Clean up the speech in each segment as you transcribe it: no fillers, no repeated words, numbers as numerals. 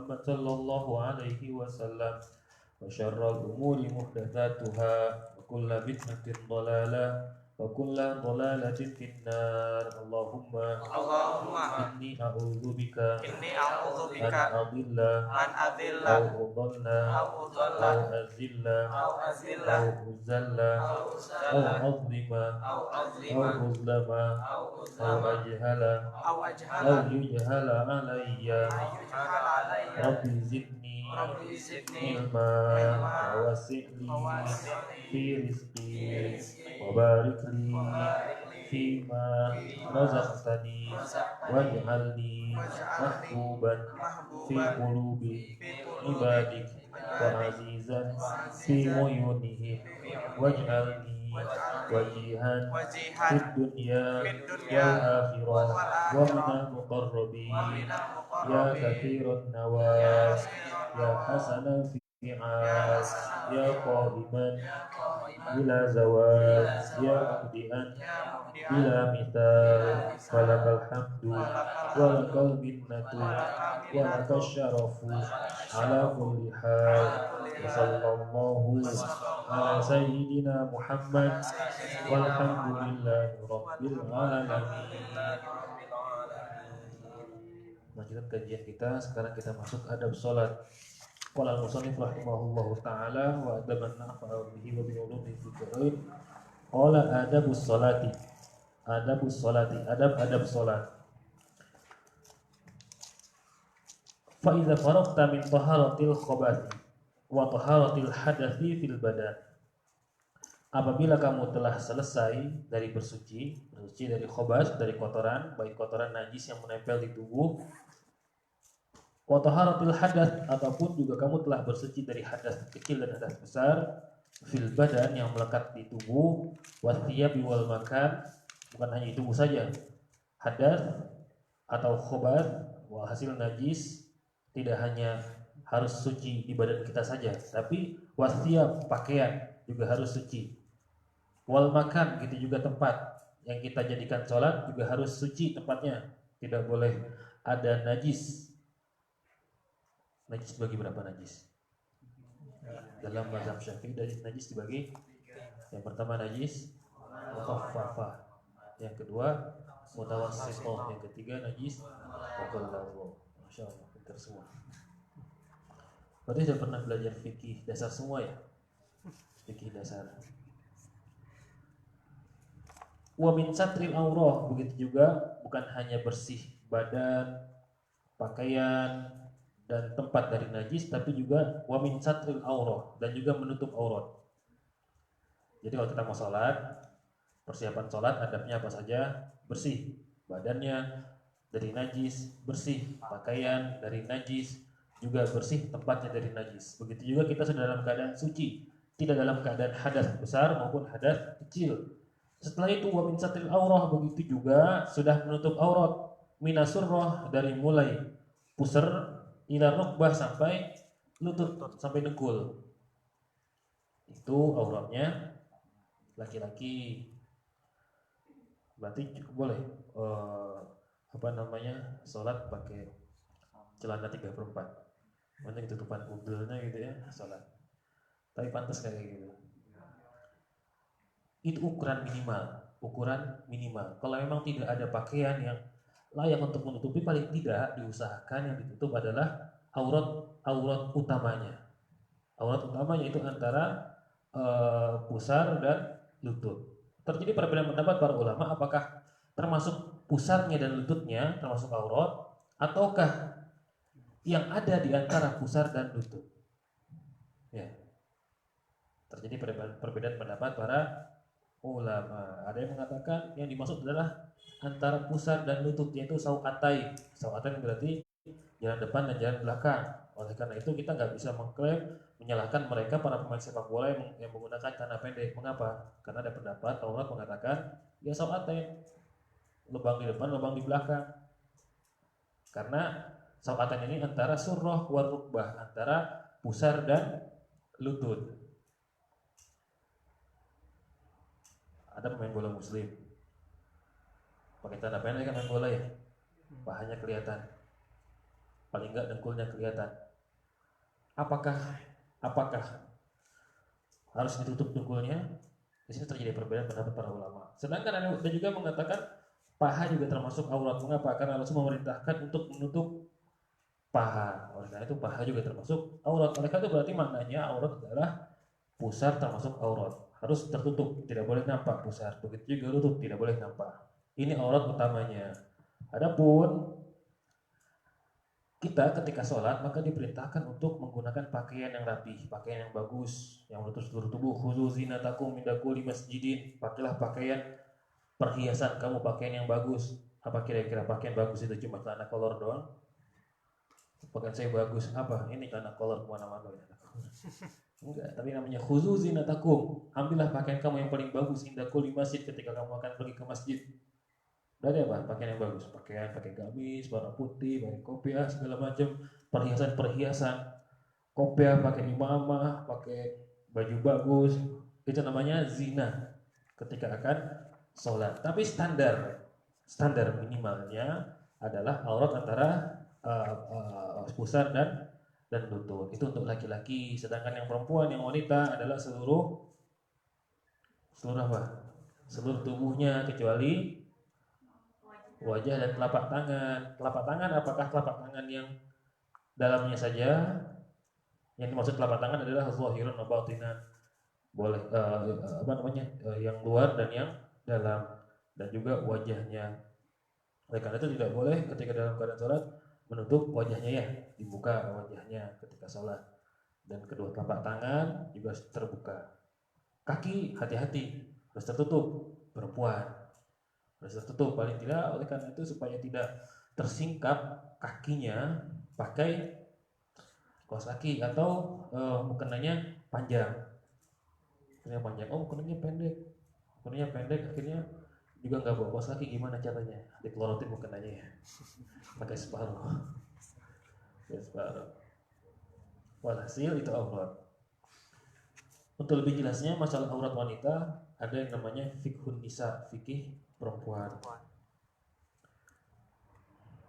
Muhammad sallallahu alaihi wasallam wa syarrul umuri muhdatsatuha wa kullu bid'atin dhalalah wa kullu dhalalatin finnar. Allahumma inni a'udzubika an adilla aw udalla aw azilla aw uzalla aw azlima aw uzlama aw ajhala aw yujhala alayya. Rabbi zidni ilma wa wasi'li fi rizqi wa barik li fima razaqtani waj'alni mahbuban fi qulubi ibadik wa azizan fi uyunihim waj'alni wajihan fid dunya wal akhirah wa minal muqarrabin ya katsiran nawas ya hasanal fi'al ya qadiman bila zawal ya mubdian bila mithal walakal hamdu walakal minnatu walakal syarafu ala kulli hal. Wa sallallahu ala sayyidina Muhammad walhamdulillahi rabbil alamin. Lanjutkan kajian kita. Sekarang kita masuk adab salat. Qala al-musannif rahimahullahu ta'ala wa adaban nafa'a bihi wa bi ulumi dzikrin. Qala adabus salati. Adabus salati, adab-adab salat. Fa idza faragta min taharatil khabathi wa taharatil hadathi fil badan. Apabila kamu telah selesai dari bersuci dari khabas, dari kotoran, baik kotoran najis yang menempel di tubuh, wa taharatil hadath, ataupun juga kamu telah bersuci dari hadas kecil dan hadas besar, fil badan, yang melekat di tubuh, wathiyabi wal makan, bukan hanya di tubuh saja, hadas atau khabath, hasil najis, tidak hanya harus suci di badan kita saja, tapi wathiyab, pakaian juga harus suci. Wal makan, gitu juga tempat yang kita jadikan sholat juga harus suci tempatnya, tidak boleh ada najis. Najis bagi berapa najis? Dalam mazhab Syafi'i najis dibagi, yang pertama najis mukhaffafah, yang kedua mutawassithah, yang ketiga najis mughalladhah. Masyaallah, pintar semua. Berarti sudah pernah belajar fikih dasar semua ya? Fikih dasar. Wa min satril aurah, begitu juga bukan hanya bersih badan, pakaian dan tempat dari najis, tapi juga wa min satril aurah, dan juga menutup aurat. Jadi kalau kita mau sholat, persiapan sholat adabnya apa saja? Bersih badannya dari najis, bersih pakaian dari najis, juga bersih tempatnya dari najis. Begitu juga kita sudah dalam keadaan suci, tidak dalam keadaan hadas besar maupun hadas kecil. Setelah itu wa min satril aurah, begitu juga sudah menutup aurat, minasurrah, dari mulai pusar ila rukbah, sampai lutut, sampai dengkul. Itu auratnya laki-laki. Berarti boleh sholat pakai celana 3/4. Mana ketutupan ugelnya gitu ya, sholat. Tapi pantas kayak gitu. Itu ukuran minimal. Kalau memang tidak ada pakaian yang layak untuk menutupi, paling tidak diusahakan yang ditutup adalah aurat utamanya. Aurat utamanya itu antara pusar dan lutut. Terjadi perbedaan pendapat para ulama, apakah termasuk pusarnya dan lututnya termasuk aurat, ataukah yang ada di antara pusar dan lutut. Ya. Terjadi perbedaan pendapat para ulama. Ada yang mengatakan yang dimaksud adalah antara pusar dan lutut, yaitu sau'atain. Sau'atain berarti jalan depan dan jalan belakang. Oleh karena itu kita nggak bisa mengklaim, menyalahkan mereka para pemain sepak bola yang menggunakan celana pendek. Mengapa? Karena ada pendapat Taurat mengatakan ya sau'atain, lubang di depan, lubang di belakang. Karena sau'atain ini antara surrah war rukbah, antara pusar dan lutut. Ada pemain bola muslim pakai celana pendek kan, main bola ya, pahanya kelihatan. paling enggak dengkulnya kelihatan. Apakah harus ditutup dengkulnya? Di sini terjadi perbedaan pendapat para ulama. Sedangkan ada juga mengatakan paha juga termasuk aurat. Mengapa? Karena Rasul memerintahkan untuk menutup paha. Oleh karena itu paha juga termasuk aurat. Oleh karena itu berarti maknanya aurat adalah pusar termasuk aurat. Harus tertutup, tidak boleh nampak pusar. Begitu juga lutut, tidak boleh nampak. Ini aurat utamanya. Adapun kita ketika sholat maka diperintahkan untuk menggunakan pakaian yang rapi, pakaian yang bagus, yang menutup seluruh tubuh. Khuzu zinatakum min kulli masjidin. Pakailah pakaian perhiasan kamu, pakaian yang bagus. Apa kira-kira pakaian bagus itu cuma celana kolor doang? Pakaian saya bagus apa? Ini celana kolor kemana-mana ya. Enggak, tapi namanya khuzu zinatakum. Ambillah pakaian kamu yang paling bagus inda kulli masjid ketika kamu akan pergi ke masjid. Berarti apa? Pakaian yang bagus, pakai gamis, warna putih, pakai kopiah, segala macam, perhiasan-perhiasan, kopiah, pakai imamah, pakai baju bagus, itu namanya zina ketika akan sholat. Tapi standar minimalnya adalah aurat antara pusar dan lutut. Itu untuk laki-laki. Sedangkan yang perempuan, yang wanita adalah seluruh apa? Seluruh tubuhnya kecuali wajah dan telapak tangan. Telapak tangan apakah telapak tangan yang dalamnya saja? Yang dimaksud telapak tangan adalah zahirun wa batinan. Boleh yang luar dan yang dalam, dan juga wajahnya. Oleh karena itu tidak boleh ketika dalam keadaan sholat menutup wajahnya, ya, dibuka wajahnya ketika sholat. Dan kedua telapak tangan juga terbuka. Kaki hati-hati, harus tertutup, perempuan harus tertutup paling tidak. Oleh karena itu supaya tidak tersingkap kakinya pakai kaos kaki atau mukenanya panjang. Mukenanya pendek, akhirnya juga nggak bawa kaos kaki, gimana caranya? Dikelorotin mukenanya ya, pakai separuh. Walhasil itu aurat. Untuk lebih jelasnya masalah aurat wanita ada yang namanya fiqhun nisa, fikih perempuan.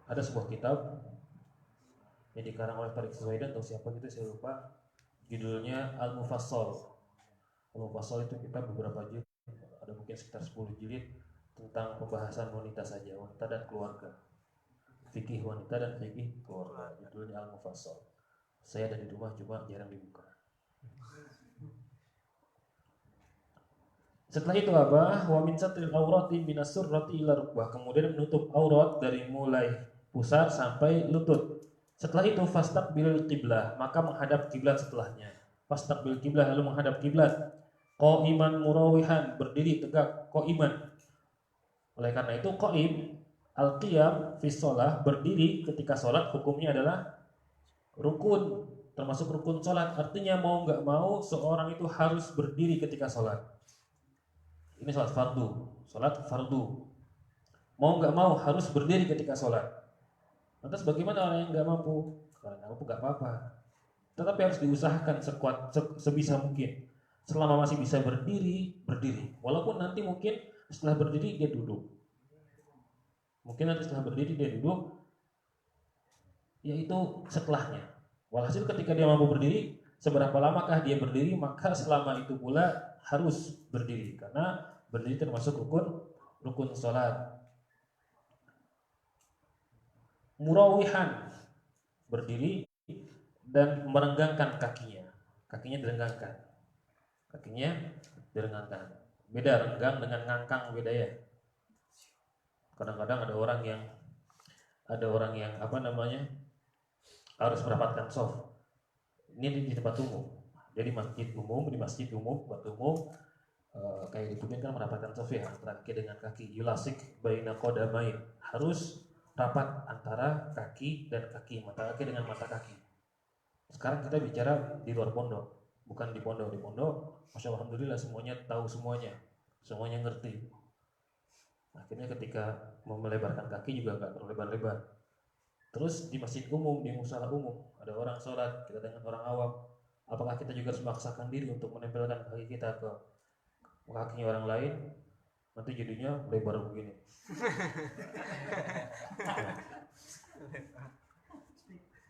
Ada sebuah kitab yang dikarang oleh Tariq Suwaidan atau siapa gitu saya lupa, judulnya Al-Mufassal. Al-Mufassal itu kitab beberapa jilid, ada mungkin sekitar 10 jilid tentang pembahasan wanita saja, wanita dan keluarga, fikih wanita dan fikih keluarga. Judulnya Al-Mufassal. Saya ada di rumah cuma jarang dibuka. Setelah itu apa? Wa min satril aurati minas surrati ila rukbah. Kemudian menutup aurat dari mulai pusar sampai lutut. Setelah itu fastaqbilul qiblah, maka menghadap kiblat setelahnya. Fastaqbil qiblah, lalu menghadap kiblat. Qa'iman murawihan, berdiri tegak, qa'iman. Oleh karena itu qa'im, al-qiyam fi shalah, berdiri ketika salat hukumnya adalah rukun, termasuk rukun salat. Artinya mau enggak mau seorang itu harus berdiri ketika salat. Ini sholat fardu. Mau nggak mau harus berdiri ketika sholat. Lantas bagaimana orang yang nggak mampu? Kalau nggak mampu nggak apa-apa. Tetapi harus diusahakan sebisa mungkin. Selama masih bisa berdiri. Walaupun nanti mungkin setelah berdiri dia duduk. Yaitu setelahnya. Walhasil ketika dia mampu berdiri, seberapa lamakah dia berdiri, maka selama itu pula harus berdiri, karena berdiri termasuk rukun sholat. Murawihan, berdiri dan merenggangkan kakinya direnggangkan. Beda renggang dengan ngangkang, beda ya. Kadang-kadang ada orang yang harus merapatkan soft. Ini di tempat umum. Jadi di masjid umum, buat umum, kayak di Bumin kan merapatkan soft ya, antara kaki dengan kaki. Yulasik baina qadamain, harus rapat antara kaki dan kaki, mata kaki dengan mata kaki. Sekarang kita bicara di luar pondok, bukan di pondok. Di pondok, masya Allah, alhamdulillah semuanya tahu, semuanya ngerti. Akhirnya ketika mau melebarkan kaki juga nggak terlalu lebar-lebar. Terus di masjid umum, di musala umum, ada orang sholat, kita dengan orang awam. Apakah kita juga harus memaksakan diri untuk menempelkan kaki kita ke kakinya orang lain? Nanti jadinya lebar begini.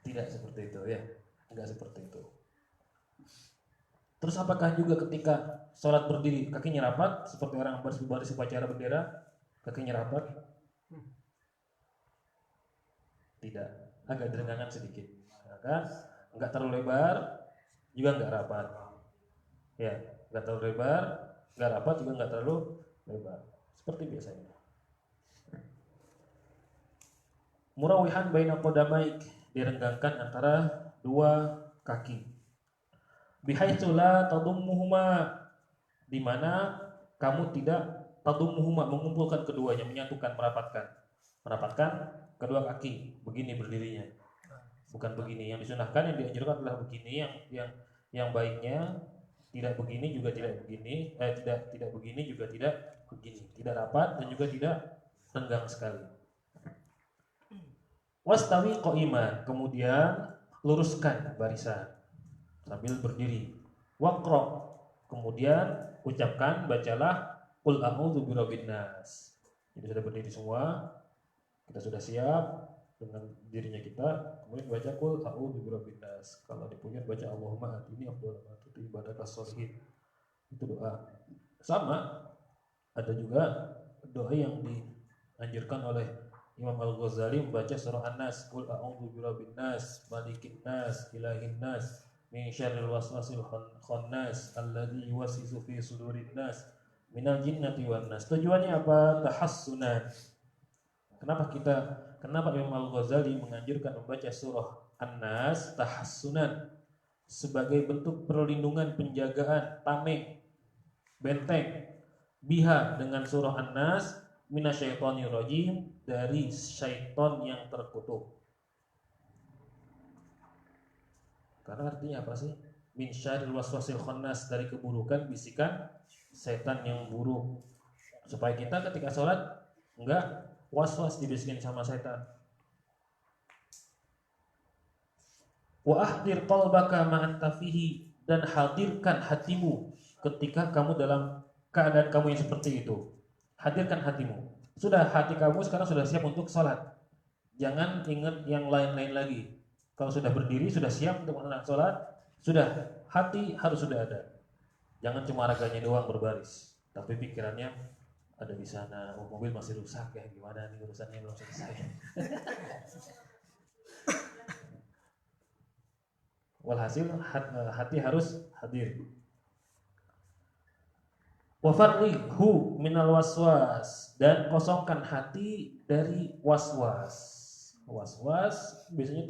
Tidak seperti itu ya, enggak seperti itu. Terus apakah juga ketika sholat berdiri kakinya rapat seperti orang baris upacara bendera, kakinya rapat? Tidak, agak derenggangan sedikit. Kan enggak terlalu lebar, juga enggak rapat. Ya, enggak terlalu lebar, enggak rapat, juga enggak terlalu lebar. Seperti biasanya. Murawihan baina qadamaik, direnggangkan antara dua kaki. Bihaitsu la tadummuhuma, di mana kamu tidak tadummuhuma, mengumpulkan keduanya, menyatukan, merapatkan kedua kaki, begini berdirinya. Bukan begini. Yang disunahkan, yang dianjurkan adalah begini, yang baiknya tidak begini juga tidak begini, tidak begini juga tidak begini, tidak rapat dan juga tidak renggang sekali. Wastawi qa'iman, kemudian luruskan barisan sambil berdiri. Waqra, kemudian ucapkan, bacalah qul a'udzu birabbin nas. Jadi sudah berdiri semua, kita sudah siap dengan dirinya kita, kemudian baca qul a'udzu birabbin nas. Kalau dipunya baca Allahumma atini afdhalal ma tuti ibadakas sholihin. Itu doa. Sama ada juga doa yang dianjurkan oleh Imam Al-Ghazali membaca surah An-Nas, qul a'udzu birabbin nas, malikin nas, ilahin nas, min syarril waswasil khannas, alladzi yuwaswisu fi sudurin nas, minal jinnati wan nas. Tujuannya apa? Tahassunan. Kenapa Imam Al-Ghazali menganjurkan membaca surah An-Nas? Tahassunan, sebagai bentuk perlindungan, penjagaan, tameng, benteng, biha, dengan surah An-Nas, minasyaitonir rajim, dari syaitan yang terkutuk. Karena artinya apa sih? Min syarril waswasil khannas, dari keburukan bisikan setan yang buruk. Supaya kita ketika sholat enggak was-was dibisikin sama setan. Wa ahdir qalbaka ma'anta fihi, dan hadirkan hatimu ketika kamu dalam keadaan kamu yang seperti itu. Hadirkan hatimu. Sudah, hati kamu sekarang sudah siap untuk sholat. Jangan ingat yang lain-lain lagi. Kalau sudah berdiri, sudah siap untuk melaksanakan sholat, sudah, hati harus sudah ada. Jangan cuma raganya doang berbaris, tapi pikirannya ada di sana. Oh, mobil masih rusak ya, gimana nih urusannya belum selesai. Walhasil hati harus hadir. Wa farrihu minal waswas, dan kosongkan hati dari waswas. Was-was biasanya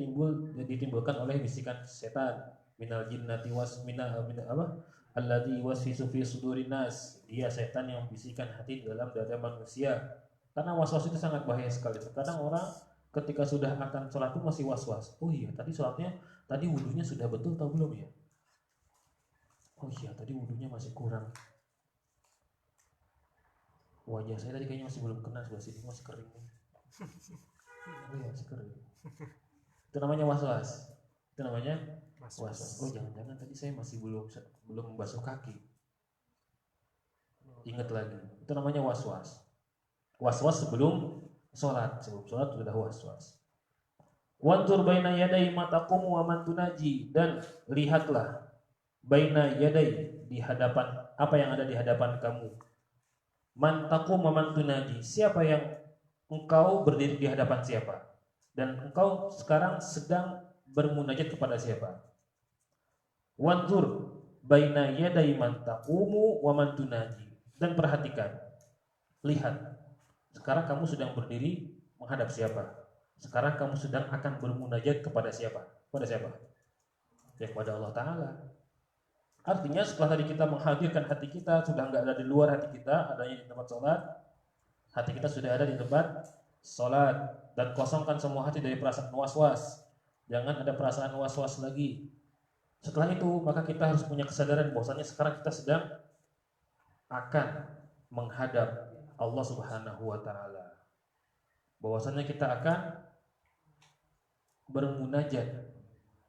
ditimbulkan oleh bisikan setan. Minal jinnati alladzi waswisu fi sudurin nas. Dia setan yang bisikan hati dalam dada manusia. Karena was-was itu sangat bahaya sekali. Kadang orang ketika sudah akan sholat itu masih was-was. Oh iya, tadi wudunya sudah betul atau belum ya? Oh iya, tadi wudunya masih kurang. Wajah saya tadi kayaknya masih belum kena, sebelah sini masih kering. Oh iya, masih kering. Itu namanya was-was. Itu namanya was-was. Oh, jangan-jangan tadi saya masih belum membasuh kaki. Ingat lagi. Itu namanya was-was. Was-was sebelum sholat sudah was-was. Wantur baina yadai matakum wa man tunaji, dan lihatlah baina yadai, di hadapan apa yang ada di hadapan kamu. Man taqum wa man tunaji, siapa yang engkau berdiri di hadapan siapa, dan engkau sekarang sedang bermunajat kepada siapa. Wantur baina yadai man taqumu wa man tunaji, dan perhatikan, lihat, sekarang kamu sedang berdiri menghadap siapa. Sekarang kamu sedang akan bermunajat kepada siapa? Kepada siapa? Ya, kepada Allah Ta'ala. Artinya setelah tadi kita menghadirkan hati kita, sudah nggak ada di luar hati kita, adanya di tempat sholat. Hati kita sudah ada di tempat sholat. Dan kosongkan semua hati dari perasaan was-was. Jangan ada perasaan was-was lagi. Setelah itu, maka kita harus punya kesadaran bahwasanya sekarang kita sedang akan menghadap Allah Subhanahu wa Ta'ala. Bahwasanya kita akan bermunajat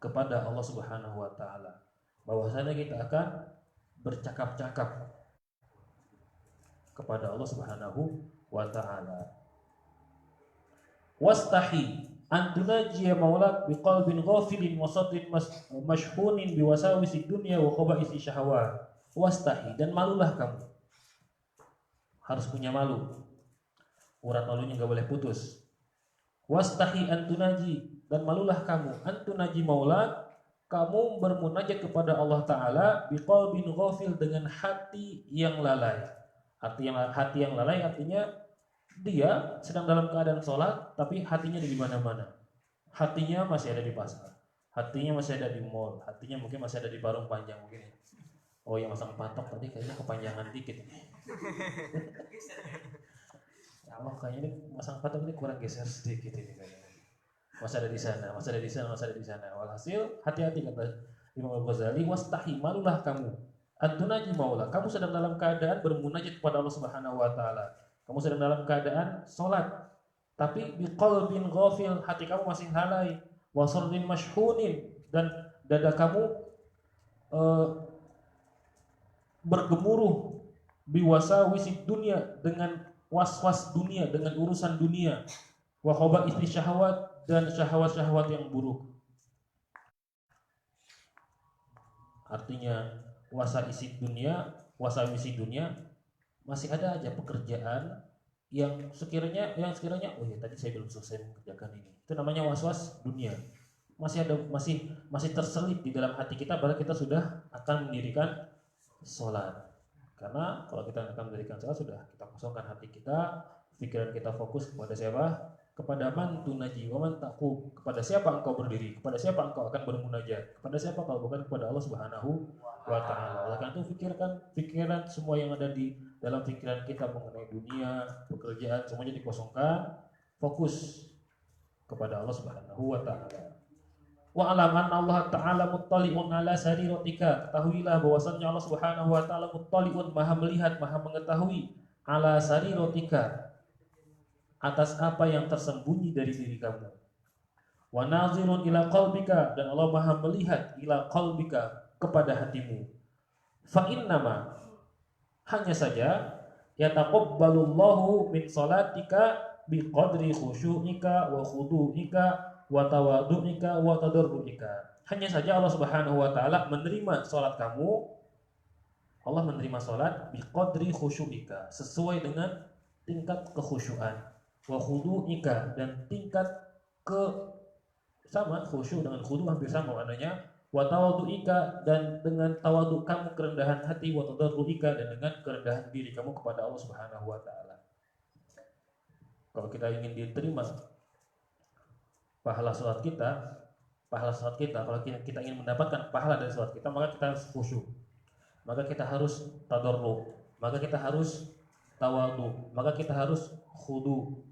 kepada Allah Subhanahu wa Ta'ala. Bahwasanya kita akan bercakap-cakap kepada Allah Subhanahu wa Ta'ala. Wastahi, antunajiya maulak biqalbin ghafilin wa sadrin mashhunin biwasawisi dunya wa khaba'isi syahawat. Wastahi, dan malulah kamu. Harus punya malu. Urat malunya enggak boleh putus. Wastahi antunaji, dan malulah kamu. Antunaji maulak, kamu bermunajat kepada Allah Ta'ala biqalbin ghafil, dengan hati yang lalai. Hati yang lalai artinya dia sedang dalam keadaan sholat, tapi hatinya di mana-mana. Hatinya masih ada di pasar, hatinya masih ada di mall, hatinya mungkin masih ada di Parung Panjang mungkin. Oh, yang masang patok tadi kayaknya kepanjangan dikit ini. Ya Allah, kayaknya ini masang patok ini kurang geser sedikit ini kayaknya. Masih ada di sana, masih ada di sana, masih ada di sana. Walhasil, hati-hati kata Imam Al-Ghazali, wastahi, malulah kamu. Antunaji maula, kamu sedang dalam keadaan bermunajat kepada Allah Subhanahu wa taala. Kamu sedang dalam keadaan sholat, tapi biqalbin ghafil, hati kamu masih lalai, wasardin mashhunin, dan dada kamu bergemuruh biwasawisi dunia, dengan was-was dunia, dengan urusan dunia, wa khaba'isi syahwat, dan syahwat-syahwat yang buruk. Artinya wasawisi dunia, masih ada aja pekerjaan yang sekiranya oh ya tadi saya belum selesai mengerjakan ini. Itu namanya was-was dunia. Masih terselip di dalam hati kita, padahal kita sudah akan mendirikan sholat. Karena kalau kita akan mendirikan sholat, sudah kita kosongkan hati kita, pikiran kita fokus kepada siapa? Kepada man tunaji wa man taqub. Kepada siapa engkau berdiri? Kepada siapa engkau akan bermunajat? Kepada siapa kalau bukan kepada Allah Subhanahu wa taala. Oleh karena itu pikiran semua yang ada di dalam pikiran kita mengenai dunia, pekerjaan, semuanya dikosongkan, fokus kepada Allah Subhanahu wa taala. Wa alam anna Allah taala muttali'un ala sariratika. Ketahuilah bahwasanya Allah Subhanahu wa taala muttali'un, maha melihat, maha mengetahui, ala sariratika, atas apa yang tersembunyi dari diri kamu. Wa nazirun ila qalbika, dan Allah maha melihat ila qalbika, kepada hatimu. Fa innama, hanya saja, yataqabbalullahu min salatika biqadri khusyu'ika wa khudu'ika wa tawadu'ika wa tadarru'ika. Hanya saja Allah Subhanahu wa taala menerima salat kamu. Allah menerima salat biqadri khusyu'ika, sesuai dengan tingkat kekhusyuan, wa khudu'ika, dan tingkat sama, khusyuk dengan khudu hampir sama maknanya, wa tawadu'ika, dan dengan tawadu kamu, kerendahan hati, wa tadarru'ika, dan dengan kerendahan diri kamu kepada Allah Subhanahu wa taala. Kalau kita ingin diterima pahala salat kita, kalau kita ingin mendapatkan pahala dari salat kita, maka kita harus khusyuk, maka kita harus tadarru', maka kita harus tawadu, maka kita harus khudu.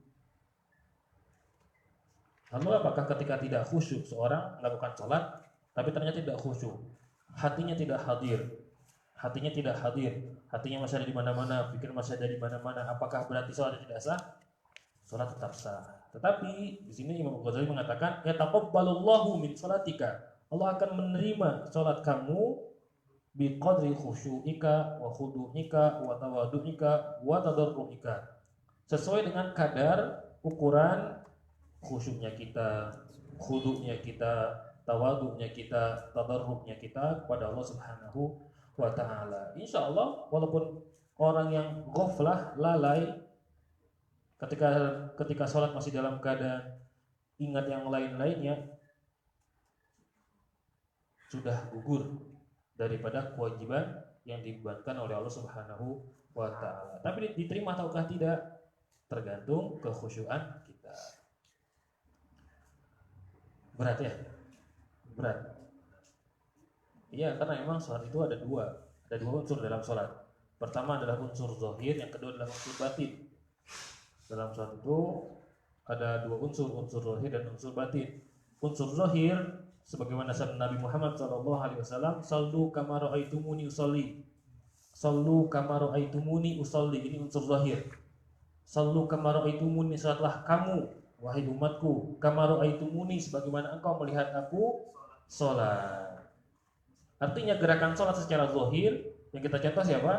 Lalu apakah ketika tidak khusyuk seorang melakukan sholat, tapi ternyata tidak khusyuk, hatinya tidak hadir, hatinya masih ada di mana-mana, pikir masih ada di mana-mana, apakah berarti sholat tidak sah? Sholat tetap sah. Tetapi di sini Imam Ghazali mengatakan, yataqabbalullahu min sholatika, Allah akan menerima sholat kamu biqadri khusyu'ika wa khudu'ika wa tawadu'ika wa tadarru'ika, sesuai dengan kadar ukuran khusyuknya kita, khudu'nya kita, tawadu'nya kita, tadarru'nya kita kepada Allah Subhanahu wa taala. Insyaallah, walaupun orang yang ghaflah, lalai, ketika sholat masih dalam keadaan ingat yang lain-lainnya, sudah gugur daripada kewajiban yang dibebankan oleh Allah Subhanahu wa taala. Tapi diterima ataukah tidak, tergantung kekhusyuan kita. Berat ya? Berat. Iya, karena memang sholat itu ada dua unsur dalam sholat. Pertama adalah unsur zahir, yang kedua adalah unsur batin. Dalam sholat itu ada dua unsur zahir dan unsur batin. Unsur zahir, sebagaimana sabda Nabi Muhammad SAW, sallu kama ra'aitumuni usolli. Sallu kama ra'aitumuni usolli. Ini unsur zahir. Sallu kama ra'aitumuni, salatlah kamu, wahai umatku, kama ra'aitumuni, sebagaimana engkau melihat aku sholat. Artinya gerakan sholat secara zahir yang kita contoh siapa?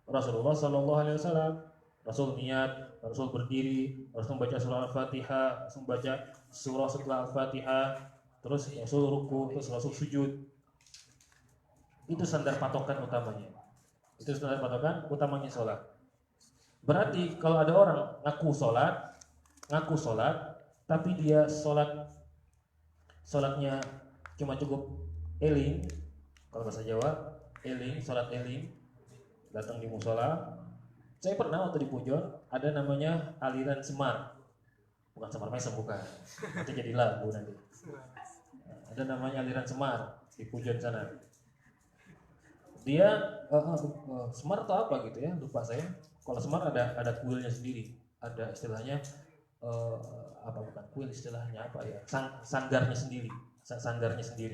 Rasulullah SAW. Rasul niat, Rasul berdiri, Rasul membaca surah Al-Fatihah, Rasul membaca surah setelah Al-Fatihah, terus Rasul ruku, terus Rasul sujud. Itu standar patokan utamanya. Itu standar patokan utamanya sholat. Berarti kalau ada orang ngaku sholat, tapi dia sholatnya cuma cukup eling, kalau bahasa Jawa, eling, sholat eling, datang di musola. Saya pernah waktu di Pujon, ada namanya aliran Semar. Bukan Semar Mesem, bukan. Nanti jadi lagu nanti. Ada namanya aliran Semar di Pujon sana. Dia Semar atau apa gitu ya, lupa saya. Kalau Semar ada kuilnya sendiri, ada istilahnya apa, bukan kuil, istilahnya apa ya, sanggarnya sendiri,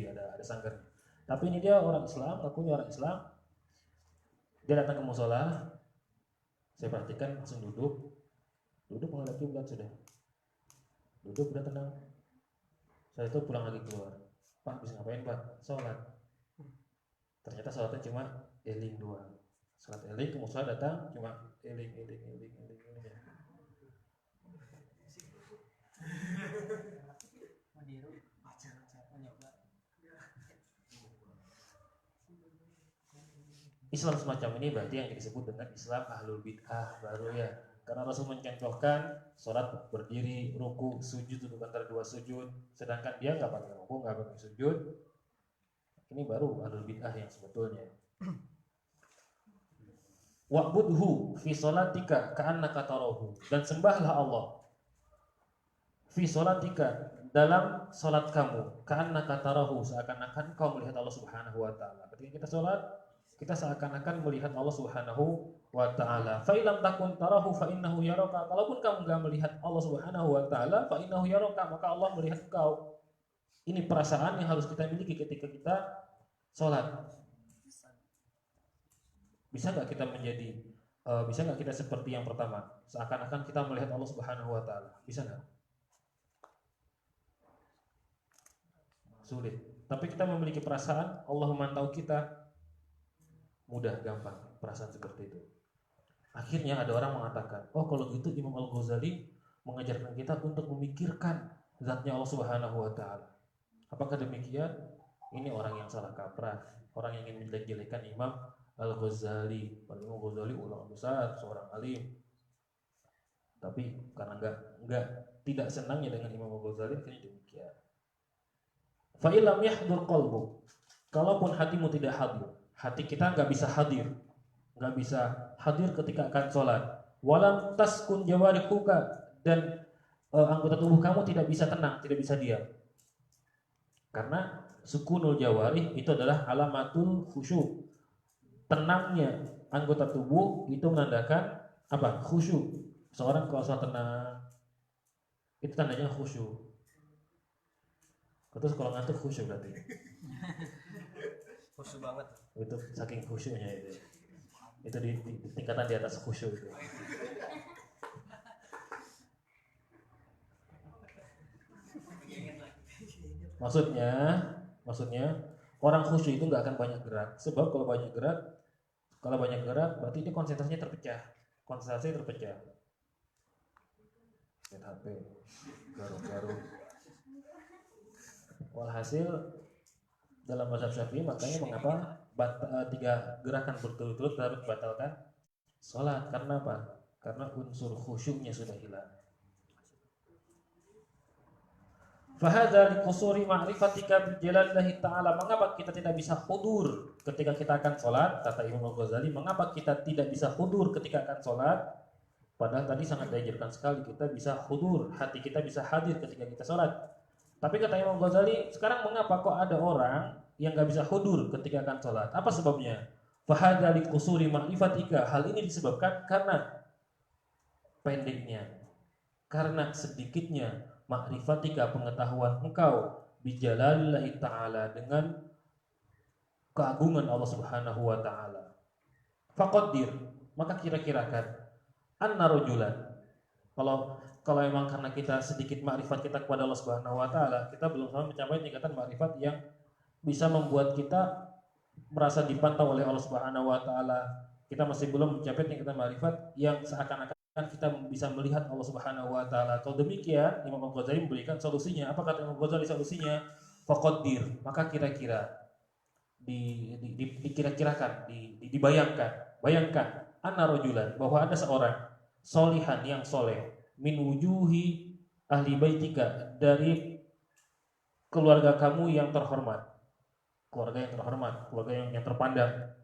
ada sanggarnya. Tapi ini dia orang Islam, akunya orang Islam. Dia datang ke musola, saya perhatikan langsung duduk menghadap kiblat sudah. Duduk udah tenang. Saya itu pulang lagi keluar. Pak, bisa ngapain Pak? Sholat. Ternyata sholatnya cuma eling doang. Sholat eling, ke musola datang cuma eling. Islam semacam ini berarti yang disebut dengan Islam ahlul bid'ah baru ya. Karena Rasul mencontohkan sholat berdiri, ruku, sujud untuk antara dua sujud, sedangkan dia nggak pakai ruku, nggak pakai sujud. Ini baru ahlul bid'ah yang sebetulnya. Wa'budhu fi sholatika ka'annaka tarahu, dan sembahlah Allah fi sholatika, dalam sholat kamu, ka'annaka tarahu, seakan-akan kau melihat Allah Subhanahu wa taala. Ketika kita sholat, kita seakan-akan melihat Allah Subhanahu wa taala. Fa illam takun tarahu fa innahu yaraka. Kalaupun kamu enggak melihat Allah Subhanahu wa taala, fa innahu yaraka, maka Allah melihat engkau. Ini perasaan yang harus kita miliki ketika kita sholat. Bisa nggak kita bisa nggak kita seperti yang pertama, seakan-akan kita melihat Allah Subhanahu wa taala? Bisa nggak? Sulit. Tapi kita memiliki perasaan Allah memantau kita, mudah, gampang perasaan seperti itu. Akhirnya ada orang mengatakan, oh kalau gitu Imam Al-Ghazali mengajarkan kita untuk memikirkan zatnya Allah Subhanahu wa taala. Apakah demikian? Ini orang yang salah kaprah, orang yang ingin menjelek-jelekan Imam Al-Ghazali. Imam Al-Ghazali ulama besar, seorang alim. Tapi karena tidak senangnya dengan Imam Al-Ghazali, akhirnya demikian. Fa illam yahdur qalbu, kalaupun hatimu tidak hadir, hati kita nggak bisa hadir ketika akan sholat. Walam taskun jawarihuka, dan anggota tubuh kamu tidak bisa tenang, tidak bisa diam. Karena sukunul jawarih itu adalah alamatul khusyuk. Tenangnya anggota tubuh itu menandakan apa? Khusyuk. Seorang kalau sholat tenang, itu tandanya khusyuk. Terus kalau ngantuk khusyuk berarti. Khusyuk banget. Itu saking khusyuknya itu. Itu di tingkatan di atas khusyuk itu. Maksudnya orang khusyuk itu nggak akan banyak gerak. Sebab kalau banyak gerak berarti dia konsentrasinya terpecah. Lihat HP, garuk-garuk. Walhasil dalam mazhab Syafi'i, makanya mengapa 3 gerakan berturut-turut harus batalkan sholat. Karena apa? Karena unsur khusyuknya sudah hilang. Fahadha liqusuri ma'rifatika bijalallahi ta'ala. Mengapa kita tidak bisa hudur ketika kita akan sholat? Kata Imam Al-Ghazali, mengapa kita tidak bisa hudur ketika akan sholat? Padahal tadi sangat diajarkan sekali kita bisa hudur, hati kita bisa hadir ketika kita sholat. Tapi kata Imam Ghazali, sekarang mengapa kok ada orang yang gak bisa hudur ketika akan sholat? Apa sebabnya? Fahadha liqusuri ma'rifatika. Hal ini disebabkan karena pendeknya, karena sedikitnya ma'rifatika, pengetahuan engkau, bijalalillahi ta'ala, dengan keagungan Allah Subhanahu wa ta'ala. Faqaddir, maka kira-kirakan anna rajulan, kalau memang karena kita sedikit makrifat kita kepada Allah Subhanahu wa taala, kita belum sampai mencapai tingkatan makrifat yang bisa membuat kita merasa dipantau oleh Allah Subhanahu wa taala. Kita masih belum mencapai tingkatan makrifat yang seakan-akan kita bisa melihat Allah Subhanahu wa taala. Kalau demikian, Imam Al-Ghazali memberikan solusinya. Apa kata Imam Al-Ghazali solusinya? Faqaddir, maka kira-kira dikira-kirakan, dibayangkan. Bayangkan anna rajulan, bahwa ada seorang solihan yang soleh min wujuhi ahli baitika, dari keluarga kamu yang terhormat, keluarga yang terpandang.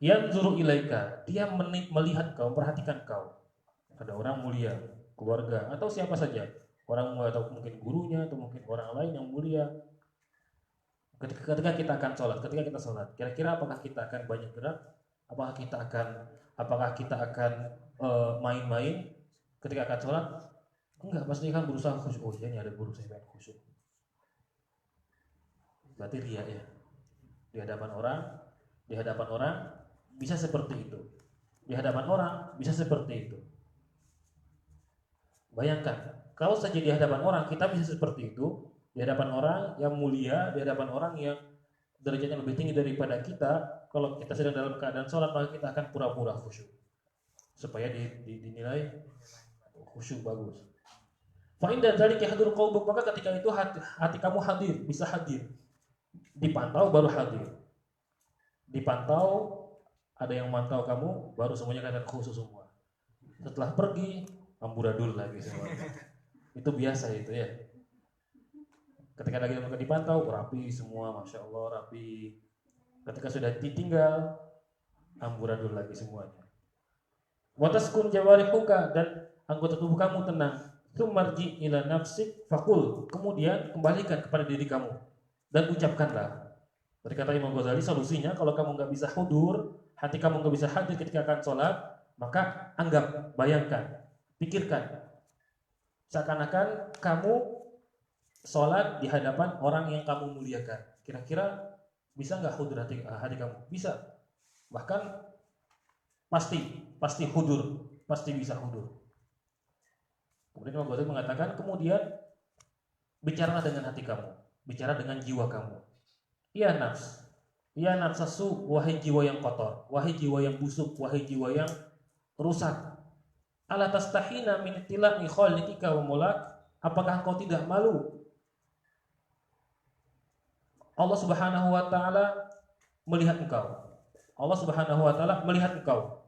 Yanzuru ilaika, dia melihat kau, memperhatikan kau. Ada orang mulia, keluarga atau siapa saja, orang mulia atau mungkin gurunya atau mungkin orang lain yang mulia. Ketika kita akan sholat, ketika kita sholat, kira-kira apakah kita akan banyak gerak? Apakah kita akan main-main ketika akan sholat? Enggak, pasti kan berusaha khusyuk. Oh iya, ini ada guru, saya pengen khusyuk. Berarti riya ya. Di hadapan orang bisa seperti itu. Di hadapan orang bisa seperti itu. Bayangkan, kalau saja di hadapan orang kita bisa seperti itu, di hadapan orang yang mulia, di hadapan orang yang derajatnya lebih tinggi daripada kita, kalau kita sedang dalam keadaan sholat, maka kita akan pura-pura khusyuk supaya dinilai khusyuk bagus. Fa inda dzalika hadur qalbuk, maka ketika itu hati kamu hadir, bisa hadir. Dipantau baru hadir. Dipantau, ada yang mantau kamu, baru semuanya akan khusyuk semua. Setelah pergi, amburadul lagi semua. Itu biasa itu ya. Ketika lagi dipantau, rapi semua, masya Allah rapi. Ketika sudah ditinggal, amburadul lagi semuanya. Wataskun jawarihuka, dan anggota tubuh kamu tenang. Tumarji ila nafsik fakul, kemudian kembalikan kepada diri kamu dan ucapkanlah. Berkata Imam Ghazali, solusinya kalau kamu nggak bisa hudur, hati kamu nggak bisa hadir ketika akan sholat, maka anggap, bayangkan, pikirkan, seakan-akan kamu sholat di hadapan orang yang kamu muliakan. Kira-kira bisa nggak hudur hati kamu? Bisa. Bahkan pasti hudur, pasti bisa hudur. Kemudian Imam Ghazali mengatakan, kemudian bicaralah dengan hati kamu, bicara dengan jiwa kamu. Ya nafs, ya nafsasu, wahai jiwa yang kotor, wahai jiwa yang busuk, wahai jiwa yang rusak. Ala tastahina min tila'i khaliqika wa mulak, apakah engkau tidak malu? Allah Subhanahu wa taala melihat engkau. Allah Subhanahu wa taala melihat engkau.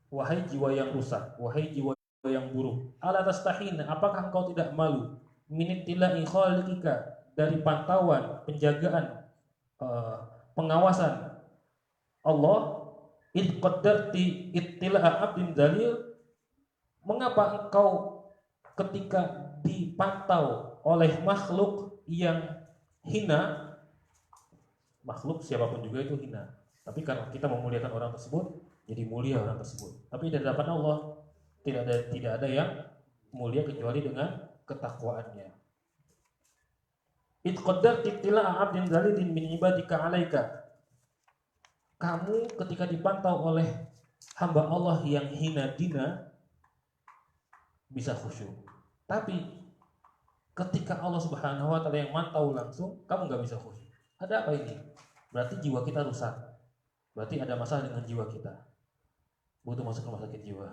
Wahai jiwa yang rusak, wahai jiwa yang buruk. Ala tastahina, apakah engkau tidak malu? Min tila'i khaliqika, dari pantauan, penjagaan, pengawasan Allah. Id qaddarti ittila'a abdin dalil, mengapa engkau ketika dipantau oleh makhluk yang hina, makhluk siapapun juga itu hina, tapi karena kita memuliakan orang tersebut, jadi mulia orang tersebut. Tapi di hadapan Allah tidak ada yang mulia kecuali dengan ketakwaannya. Id qaddarti ittila'a abdin dalilin min ibadika 'alaika, kamu ketika dipantau oleh hamba Allah yang hina dina bisa khusyuk. Tapi ketika Allah Subhanahu wa taala yang mantau langsung, kamu nggak bisa khusyuk. Ada apa ini? Berarti jiwa kita rusak. Berarti ada masalah dengan jiwa kita. Butuh masuk rumah sakit jiwa.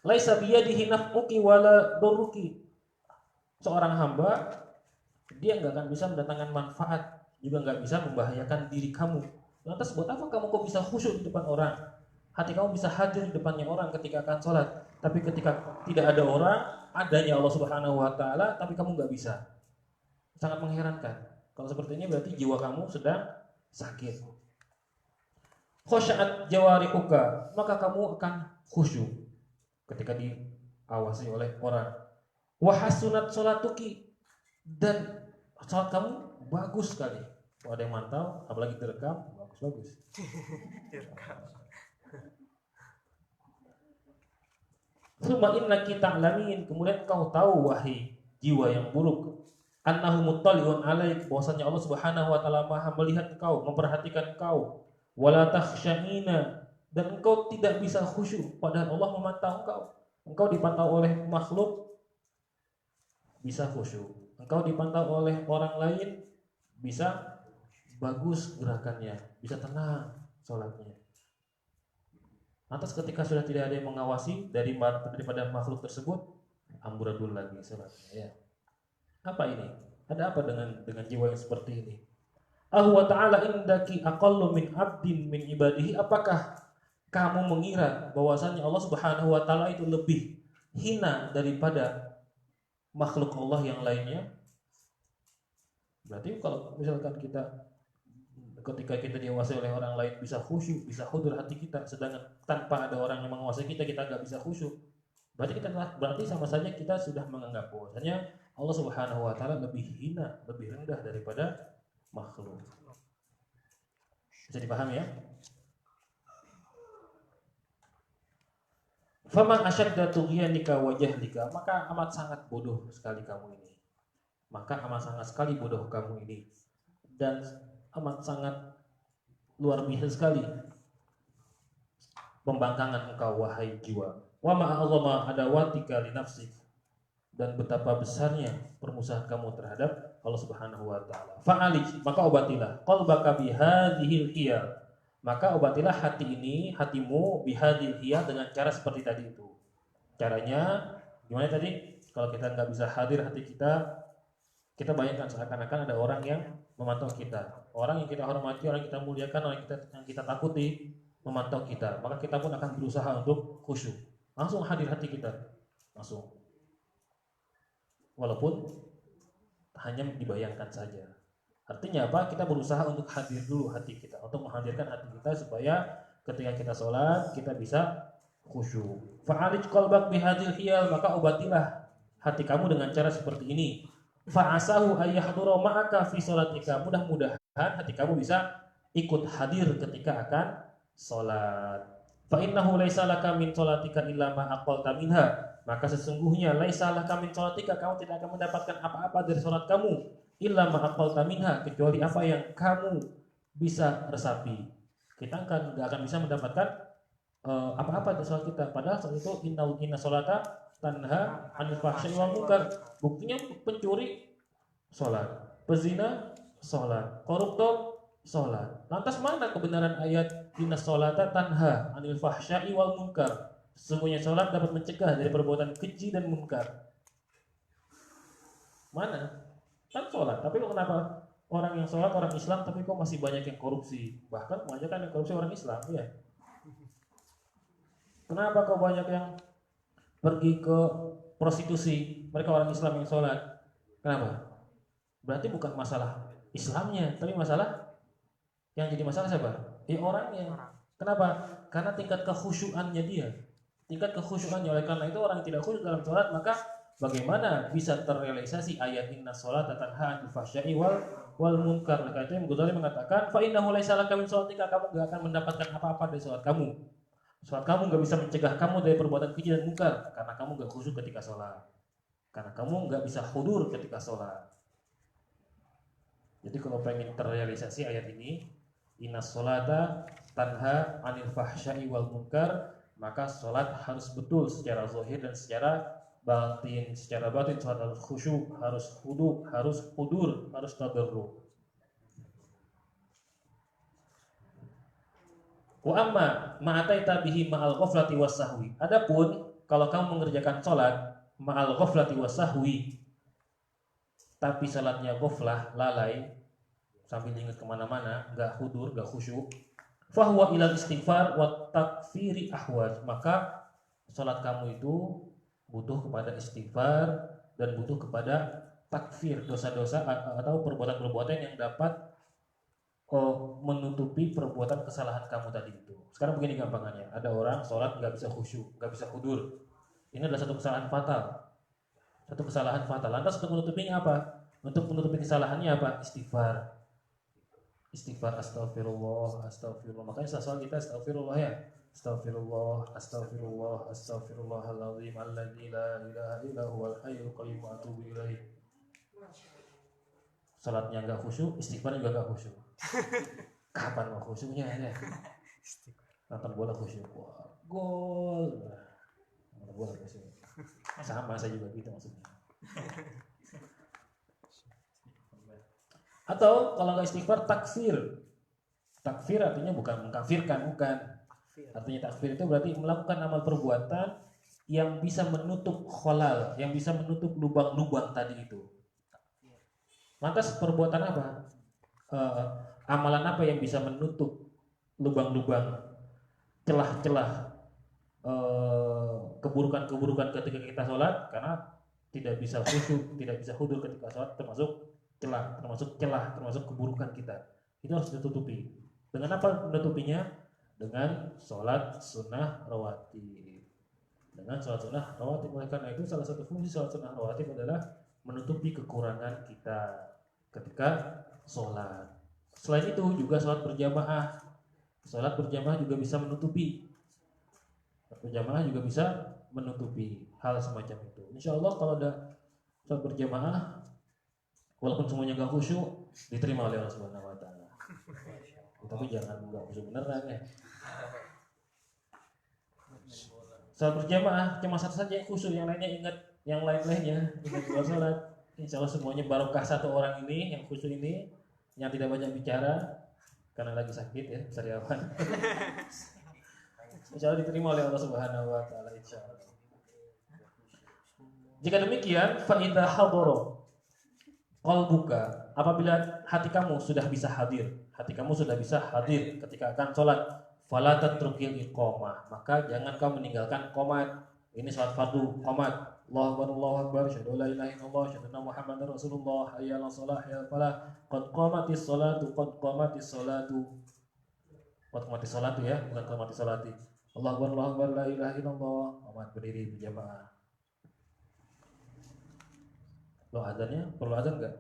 Laisa biyadihi naf'uki wala durruki. Seorang hamba, dia nggak akan bisa mendatangkan manfaat, juga nggak bisa membahayakan diri kamu. Lantas buat apa kamu kok bisa khusyuk di depan orang? Hati kamu bisa hadir di depannya orang ketika akan sholat. Tapi ketika tidak ada orang, adanya Allah Subhanahu wa taala, tapi kamu nggak bisa. Sangat mengherankan. Kalau seperti ini berarti jiwa kamu sedang sakit. Khosya'at jawarihuka, maka kamu akan khusyuk ketika diawasi oleh orang. Wa hasunat sholatuki, dan sholat kamu bagus sekali. Kalau ada yang mantau, apalagi direkam, bagus-bagus. Suma innaki ta'lamin, kemudian kau tahu wahai jiwa yang buruk, annahu muttali'un 'alaik, bahwasanya Allah Subhanahu wa taala Maha melihat engkau, memperhatikan engkau. Wala takhsha'ina, dan engkau tidak bisa khusyuk padahal Allah memantau engkau. Engkau dipantau oleh makhluk bisa khusyuk. Engkau dipantau oleh orang lain bisa bagus gerakannya, bisa tenang sholatnya. Lantas ketika sudah tidak ada yang mengawasi daripada makhluk tersebut, amburadul lagi salatnya ya. Apa ini? Ada apa dengan jiwa yang seperti ini? Ahwa ta'ala indaki aqallu min abdin min ibadihi. Apakah kamu mengira bahwasannya Allah Subhanahu wa taala itu lebih hina daripada makhluk Allah yang lainnya? Berarti kalau misalkan ketika kita diawasi oleh orang lain bisa khusyuk, bisa hudur hati kita, sedangkan tanpa ada orang yang menguasai kita nggak bisa khusyuk. Berarti sama saja kita sudah menganggap bahwasanya Allah Subhanahu wa taala lebih hina, lebih rendah daripada makhluk. Bisa dipahami ya? Fama asyadda tughyanika wa jahlika, maka amat sangat bodoh sekali kamu ini. Maka amat sangat sekali bodoh kamu ini. Dan amat sangat luar biasa sekali pembangkangan engkau wahai jiwa. Wa ma'azama adawatika li nafsik, dan betapa besarnya permusuhan kamu terhadap Allah Subhanahu wa taala. Fa'alij, maka obatilah qalbaka bihadhil hiyal. Maka obatilah hatimu bihadhil hiyal dengan cara seperti tadi itu. Caranya gimana tadi? Kalau kita nggak bisa hadir hati kita bayangkan seakan-akan ada orang yang memantau kita. Orang yang kita hormati, orang yang kita muliakan, orang yang kita takuti memantau kita. Maka kita pun akan berusaha untuk khusyuk. Langsung hadir hati kita. Langsung. Walaupun hanya dibayangkan saja. Artinya apa? Kita berusaha untuk hadir dulu hati kita, untuk menghadirkan hati kita supaya ketika kita sholat kita bisa khusyuk. Fa'alij qalbak bihadhil hiyal, maka obatilah hati kamu dengan cara seperti ini. Fa'asahu ayyahdura ma'aka fi sholatika, mudah-mudahan hati kamu bisa ikut hadir ketika akan sholat. Fa'innahu laisa laka min sholatika illa ma aqalta minha, maka sesungguhnya laisa laka min sholatika, kamu tidak akan mendapatkan apa-apa dari sholat kamu illa ma aqalta minha, kecuali apa yang kamu bisa resapi. Kita nggak akan bisa mendapatkan apa-apa dari sholat kita. Padahal sholat itu inna sholata tanha 'anil fahsya'i wal munkar. Buktinya pencuri sholat, pezina sholat, koruptor sholat. Lantas mana kebenaran ayat inna sholata tanha 'anil fahsya'i wal munkar? Sesungguhnya sholat dapat mencegah dari perbuatan keji dan munkar. Mana? Kan sholat, tapi kok kenapa orang yang sholat orang Islam tapi kok masih banyak yang korupsi? Bahkan kebanyakan yang korupsi orang Islam ya. Kenapa kok banyak yang pergi ke prostitusi? Mereka orang Islam yang sholat. Kenapa? Berarti bukan masalah Islamnya, tapi masalah yang jadi masalah siapa? Ya orangnya. Kenapa? Karena tingkat kekhusyuannya dia. Tingkat kekhusyuannya, oleh karena itu orang yang tidak khusyuk dalam sholat, maka bagaimana bisa terrealisasi ayat inna sholata tanha 'anil fahsya'i wal munkar? Karena itu Imam Ghazali mengatakan fa innahu laisa laka min sholatika, kamu enggak akan mendapatkan apa-apa dari sholat kamu. Sholat kamu enggak bisa mencegah kamu dari perbuatan keji dan munkar karena kamu enggak khusyuk ketika sholat. Karena kamu enggak bisa hudur ketika sholat. Jadi kalau pengen terrealisasi ayat ini, inna sholata tanha 'anil fahsya'i wal munkar, maka sholat harus betul secara zahir dan secara batin. Secara batin sholat harus khusyuk, harus hudu, harus hudur, harus tadarruk. Wa amma ma'ataita bihi ma'al ghaflati was-sahwi. Adapun kalau kamu mengerjakan sholat ma'al ghaflati was-sahwi, tapi sholatnya ghaflah, lalai, sambil ingat kemana-mana, nggak hudur, nggak khusyuk, fahuwa ilal istighfar wa takfiri ahwaj, maka sholat kamu itu butuh kepada istighfar dan butuh kepada takfir, dosa-dosa atau perbuatan-perbuatan yang dapat menutupi perbuatan kesalahan kamu tadi itu. Sekarang begini gampangannya, ada orang sholat nggak bisa khusyuk, nggak bisa hudur. Ini adalah satu kesalahan fatal. Satu kesalahan fatal. Lantas untuk menutupinya apa? Untuk menutupi kesalahannya apa? Istighfar. Istighfar, astagfirullah, astagfirullah. Makanya sasal kita astagfirullah ya. Astagfirullah, astagfirullah, astagfirullahaladzim alladzi la ilaha illa huwal hayyul qayyum wa atubu ilaih. Salatnya enggak khusyuk, istighfar juga enggak khusyuk. Kapan mau khusyuknya ya? Nonton bola khusyuk. Wah, gol. Nonton bola khusyuk. Sama saya juga gitu maksudnya. Atau kalau nggak istighfar, takfir. Takfir artinya bukan mengkafirkan, bukan. Artinya takfir itu berarti melakukan amal perbuatan yang bisa menutup kholal, yang bisa menutup lubang-lubang tadi itu. Lantas perbuatan apa? Amalan apa yang bisa menutup lubang-lubang, celah-celah, keburukan-keburukan ketika kita sholat? Karena tidak bisa khusyuk, tidak bisa hudur ketika sholat, termasuk termasuk keburukan kita. Itu harus ditutupi. Dengan apa menutupinya? Dengan sholat sunnah rawatib. Dengan sholat sunnah rawatib. Oleh karena itu salah satu fungsi sholat sunnah rawatib adalah menutupi kekurangan kita ketika sholat. Selain itu juga sholat berjamaah. Sholat berjamaah juga bisa menutupi. Berjamaah juga bisa menutupi hal semacam itu. Insya Allah kalau ada sholat berjamaah, walaupun semuanya gak khusyuk, diterima oleh Allah Subhanahu Wa Taala. Tapi jangan nggak khusyuk beneran ya. Sholat berjamaah cuma satu saja yang khusyuk, yang lainnya ingat, yang lain-lainnya ingat dua sholat. Insya Allah semuanya barokah satu orang ini yang khusyuk ini, yang tidak banyak bicara karena lagi sakit ya, sariawan. Insya Allah diterima oleh Allah Subhanahu Wa Taala. Insya Allah. Jika demikian, fa idza hadara qalbuka, apabila hati kamu sudah bisa hadir, ketika akan sholat, fala tatrukil iqamah, maka jangan kau meninggalkan qomat. Ini sholat fardu, qomat. Allahu akbar, asyhadu an la ilaha illallah, asyhadu anna Muhammadar Rasulullah, hayya 'alas shalah, hayya 'alal falah, qad qamatis sholatu, ya, bukan qamatis sholati. Allahu akbar, la ilaha illallah, qomat, berdiri berjamaah. Loh, azannya perlu azan enggak?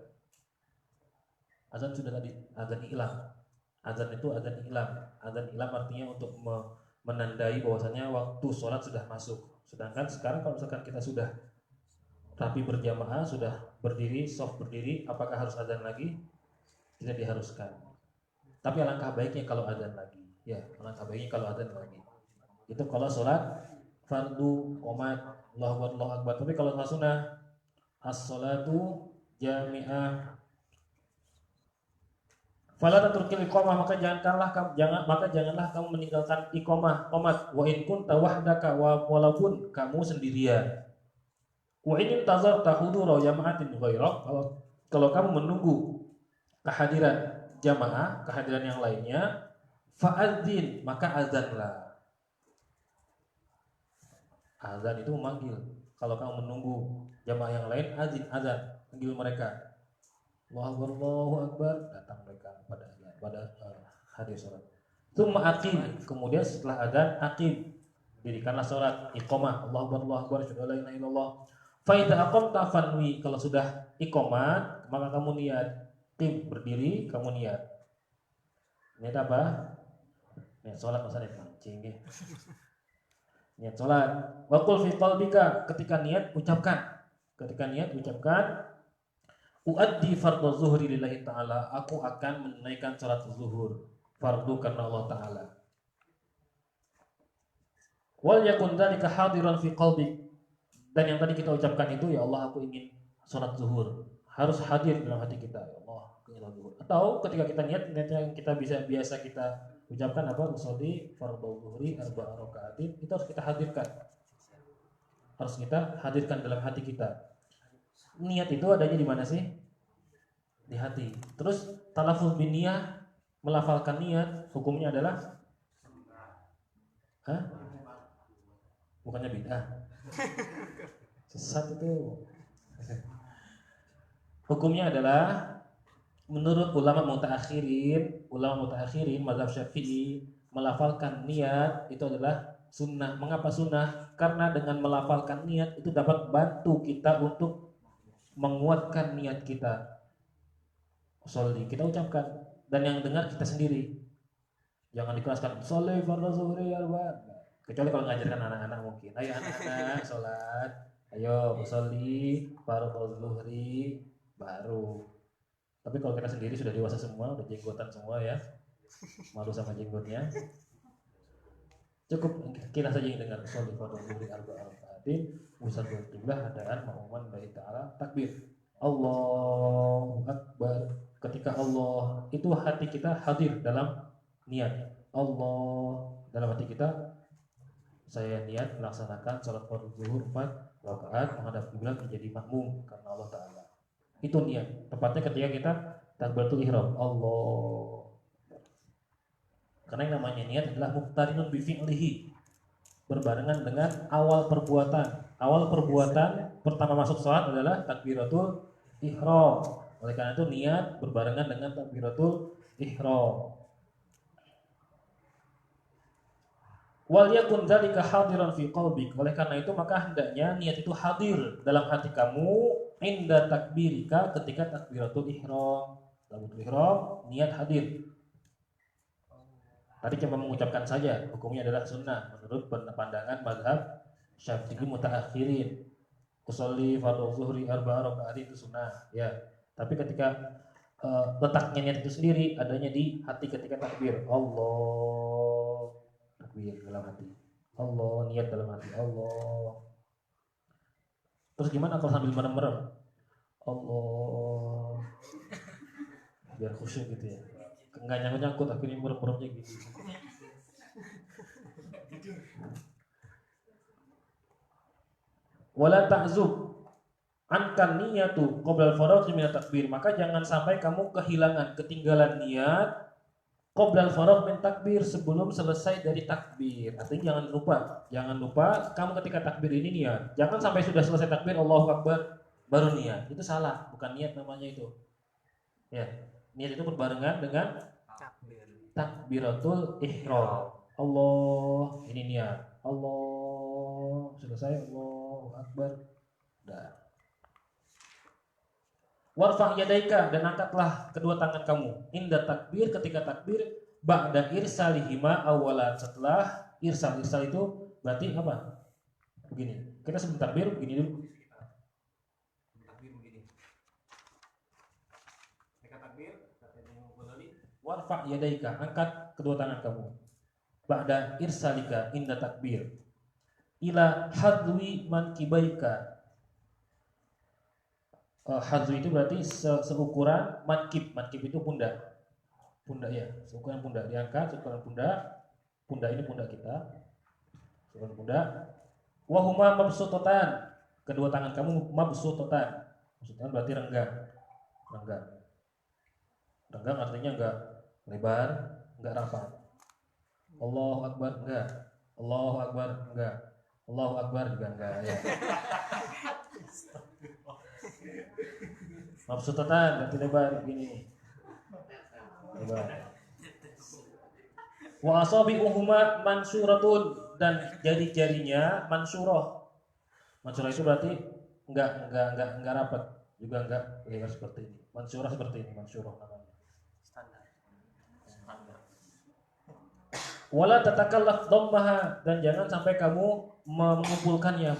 Azan sudah tadi, azan ilam. Azan itu azan ilam. Azan ilam artinya untuk menandai bahwasanya waktu sholat sudah masuk. Sedangkan sekarang kalau misalkan kita sudah rapi berjamaah, sudah berdiri, soft berdiri, apakah harus azan lagi? Tidak diharuskan. Tapi alangkah baiknya kalau azan lagi. Ya, alangkah baiknya kalau azan lagi. Itu kalau sholat fardu, qomat, Allahu akbar. Tapi kalau sholat sunnah, as-sholatu jami'ah, fala tatrukil iqamah, maka janganlah kamu meninggalkan iqamah, qomat. Wa in kunta wahdaka, walaupun kamu sendirian. Wa in tazarta hudura jama'atin ghairak, kalau kamu menunggu kehadiran jamaah, kehadiran yang lainnya, fa'adzin, maka azanlah. Azan itu memanggil. Kalau kamu menunggu jamaah yang lain, azan, panggil mereka. Allahu akbar, datang mereka pada hadir sholat. Tsumma aqim, kemudian setelah azan aqim, dirikanlah sholat, iqamah, Allahu akbar, asyhadu an la ilaha illallah. Fa idza aqamta fanwi, kalau sudah iqamat maka kamu niat. Qim, berdiri, kamu niat. Niat apa? Niat sholat, masa niat mancing ya. Niat sholat. Wa qul fi qalbika, ketika niat ucapkan. Uaddi fardhu zuhri lillahi ta'ala, aku akan menunaikan salat zuhur, fardu karena Allah Ta'ala. Wal yakun dzalika hadiran fi qalbik, dan yang tadi kita ucapkan itu, ya Allah aku ingin salat zuhur, harus hadir dalam hati kita, ya Allah ingin salat zuhur. Atau ketika kita niat yang kita biasa kita ucapkan apa, usolli fardhu zuhri arba'a raka'atin, itu harus kita hadirkan dalam hati kita. Niat itu adanya di mana sih? Di hati. Terus talafuz bin niyah, melafalkan niat, hukumnya adalah bukannya bid'ah. Sesat itu. Hukumnya adalah menurut ulama mutaakhirin mazhab Syafi'i, melafalkan niat itu adalah sunnah. Mengapa sunnah? Karena dengan melafalkan niat itu dapat bantu kita untuk menguatkan niat kita. Sholli, kita ucapkan, dan yang dengar kita sendiri. Jangan dikeraskan, sholli fardhu zuhri arba'. Kecuali kalau ngajarkan anak-anak mungkin. Ayo anak-anak sholat, ayo sholli fardhu zuhri, baru. Tapi kalau kita sendiri sudah dewasa semua, udah jenggotan semua ya, malu sama jenggotnya, cukup kita saja yang dengar sholli fardhu zuhri arba'a raka'atin, musallu qiblah hadaan ma'muman lillahi ta'ala, takbir Allahu akbar. Ketika Allah itu hati kita hadir dalam niat, Allah, dalam hati kita saya niat melaksanakan sholat fardu zuhur 4 rakaat menghadap kiblat menjadi makmum karena Allah Ta'ala. Itu niat. Tepatnya ketika kita takbiratul ihram. Allah. Karena yang namanya niat adalah muqtarinun bi fi'lihi. Berbarengan dengan awal perbuatan. Awal perbuatan pertama masuk sholat adalah takbiratul ihram. Oleh karena itu niat berbarengan dengan takbiratul ihram. Wal yakun dzalika hadiran fi qalbik. Oleh karena itu maka hendaknya niat itu hadir dalam hati kamu inda takbirika ketika takbiratul ihram. Takbiratul ihram niat hadir. Tadi cuma mengucapkan saja, hukumnya adalah sunnah menurut pandangan mazhab Syafi'i mutaakhirin. Usolli fardhu zuhri arba'a rakaat itu sunnah, ya. Tapi ketika letaknya niat itu sendiri adanya di hati ketika takbir. Allah, takbir dalam hati. Allah, niat dalam hati. Allah. Terus gimana kalau sambil merem-merem? Allah. Biar khusyuk gitu ya. Enggak nyangkut-nyangkut akhirnya merem-meremnya gitu. Wala ta'zub ankan niyatu qabla al-faragh min takbir. Maka jangan sampai kamu ketinggalan niat qabla al-faragh min takbir, sebelum selesai dari takbir. Artinya jangan lupa kamu ketika takbir ini niat. Jangan sampai sudah selesai takbir Allahu Akbar baru niat. Itu salah, bukan niat namanya itu. Ya, niat itu berbarengan dengan takbiratul ihram. Allah, ini niat. Allah, selesai Allahu Akbar. Dah. Warfa' yadaika, dan angkatlah kedua tangan kamu inda takbir, ketika takbir, ba'da irsalihima awalan, setelah irsal itu berarti apa? Begini. Kita sebelum takbir begini dulu. Takbir begini. Ketika takbir, warfa' yadaika, angkat kedua tangan kamu. Ba'da irsalika inda takbir ila hadwi mankibaika. Hadwi itu berarti seukuran mankib. Mankib itu pundak. Pundak ya, seukuran pundak, diangkat seukuran pundak ini pundak kita. Seukuran pundak. Wa huma mabsutatan. Kedua tangan kamu mabsutatan. Maksudnya berarti renggang. Renggang artinya enggak lebar, enggak rapat. Allahu Akbar enggak. Allahu Akbar enggak. Allahu Akbar juga enggak ya. Mabsutatan, berarti lebar begini. Lebar. Wa asabi'uhuma mansuratun, dan jari-jarinya mansurah. Mansurah itu berarti enggak rapat, juga enggak lebar seperti ini. Mansurah seperti ini, mansurah namanya. Standar. Wala tatakallaf dhammaha, dan jangan sampai kamu mengumpulkannya.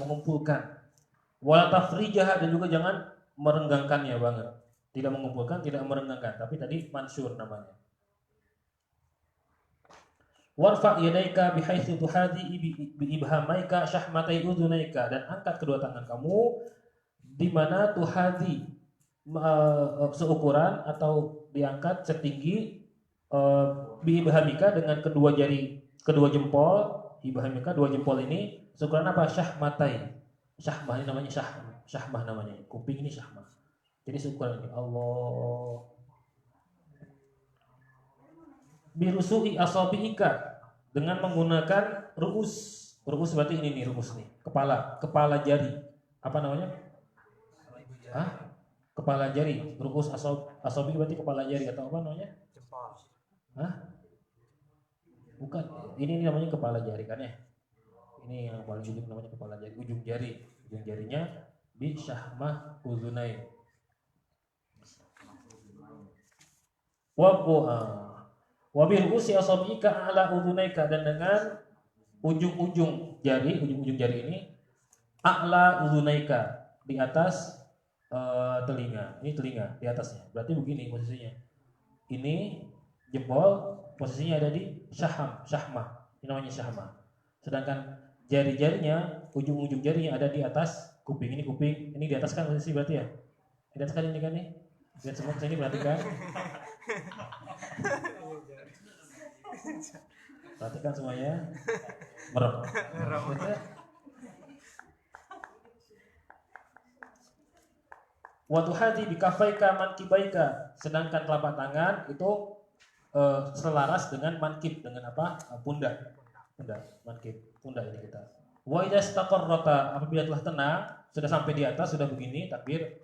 Wala tafrijaha, dan juga jangan merenggangkannya banget. Tidak mengumpulkan, tidak merenggangkan, tapi tadi mansur namanya. Warfa' yadaika bihaitsu tuhadi bi ibhamaika syahmatai udhunaika, dan angkat kedua tangan kamu di mana tuhadi seukuran atau diangkat setinggi bi ibhamika dengan kedua jempol. Ibhamika, dua jempol ini seukuran apa? Syahmatai. Syahmah ini namanya syahmah namanya. Kuping ini syahmah. Jadi seukuran ini. Allah. Birusu'i asabi'ika, dengan menggunakan ru'us. Ru'us berarti ini nih, ru'us nih. Kepala jari. Apa namanya? Hah? Kepala jari. Ru'us asabi berarti kepala jari atau apa namanya? Jempol. Hah? Bukan. Ini namanya kepala jari kan ya? Ini yang paling ujung namanya kepala jari, ujung jarinya di syahmah uzunain. Wa bil usi asabika ala uzunaika, dan dengan ujung-ujung jari ini a'la uzunaika, di atas telinga. Ini telinga di atasnya. Berarti begini posisinya. Ini jempol posisinya ada di syahmah. Ini namanya syahmah. Sedangkan jari-jarinya, ujung-ujung jarinya ada di atas kuping. Ini kuping, ini di atas kan posisi berarti ya? Di atas kan ini kan nih? Lihat semua kesini perhatikan. Perhatikan semuanya. Merem. Wa tuhadi bikafaika mankibaika, sedangkan telapak tangan itu selaras dengan mankib, dengan apa? Pundak. Pundak, mankib, pundak ini kita. Wa idza istaqarrata, apabila telah tenang, sudah sampai di atas, sudah begini, takbir.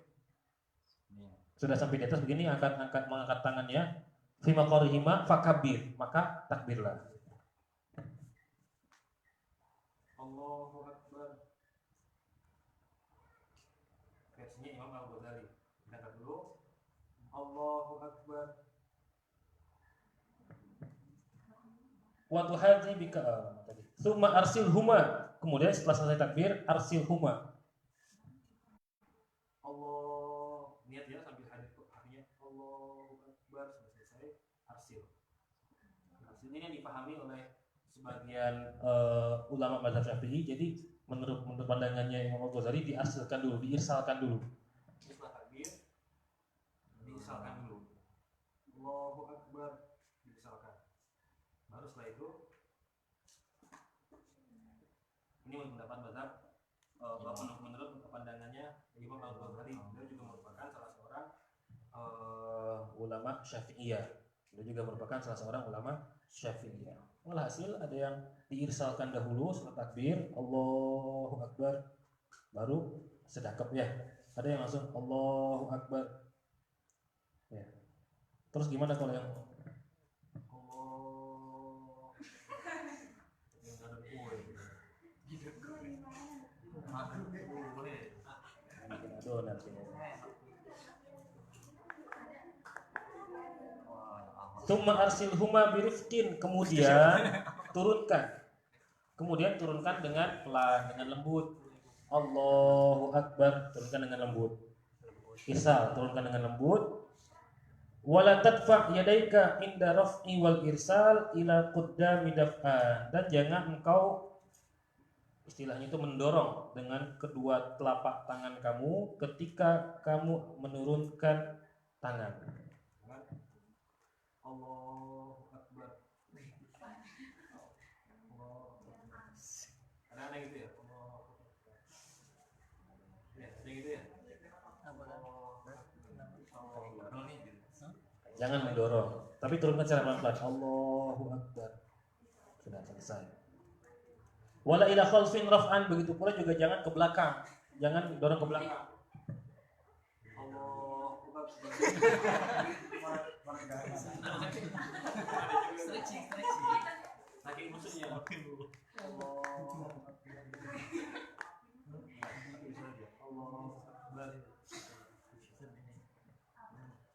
Sudah sampai di atas begini, mengangkat tangannya. Fi maqarihima fakabir, maka takbirlah. Allahu Akbar. Versinya Imam Al-Ghazali. Kita dulu. Allahu Akbar. Wa tuhadzi bika tadi. Tsumma arsilhuma. Kemudian setelah selesai takbir, arsilhuma. Allah, niat ya sambil hadir hatinya. Allahu Akbar, sudah selesai arsil. Arsil ini yang dipahami oleh sebagian ulama mazhab Syafi'i. Jadi menurut pandangannya Imam Al-Ghazali diarsilkan dulu, diirsalkan dulu. Setelah takbir diirsalkan dulu. Allahu Akbar, diirsalkan. Baru setelah itu ini mendapat mazhab menurut pandangannya Imam Al-Ghazali. Beliau juga merupakan salah seorang ulama Syafi'iyah. Beliau juga merupakan salah seorang ulama Syafi'iyah. Walhasil ada yang diirsalkan dahulu setelah takbir Allahu Akbar, baru sedekap ya. Ada yang langsung Allahu Akbar. Ya. Terus gimana kalau yang Tsumma arsilhuma birifqin, kemudian turunkan dengan pelan, dengan lembut. Allahu Akbar, turunkan dengan lembut. Irsal, turunkan dengan lembut. Wala tadfa yadaika inda raf'i wal irsal ila qaddami daf'an, dan jangan engkau istilahnya itu mendorong dengan kedua telapak tangan kamu ketika kamu menurunkan tangan. Allahu Akbar. Ada gitu ya? Ya, ada gitu ya? Jangan mendorong, tapi turunkan secara pelan-pelan. Allahu Akbar. Sudah selesai. Wala ila khalfin raf'an, begitu pula juga jangan ke belakang. Jangan dorong ke belakang. Allahu Akbar. Stretching. Saking musuhnya.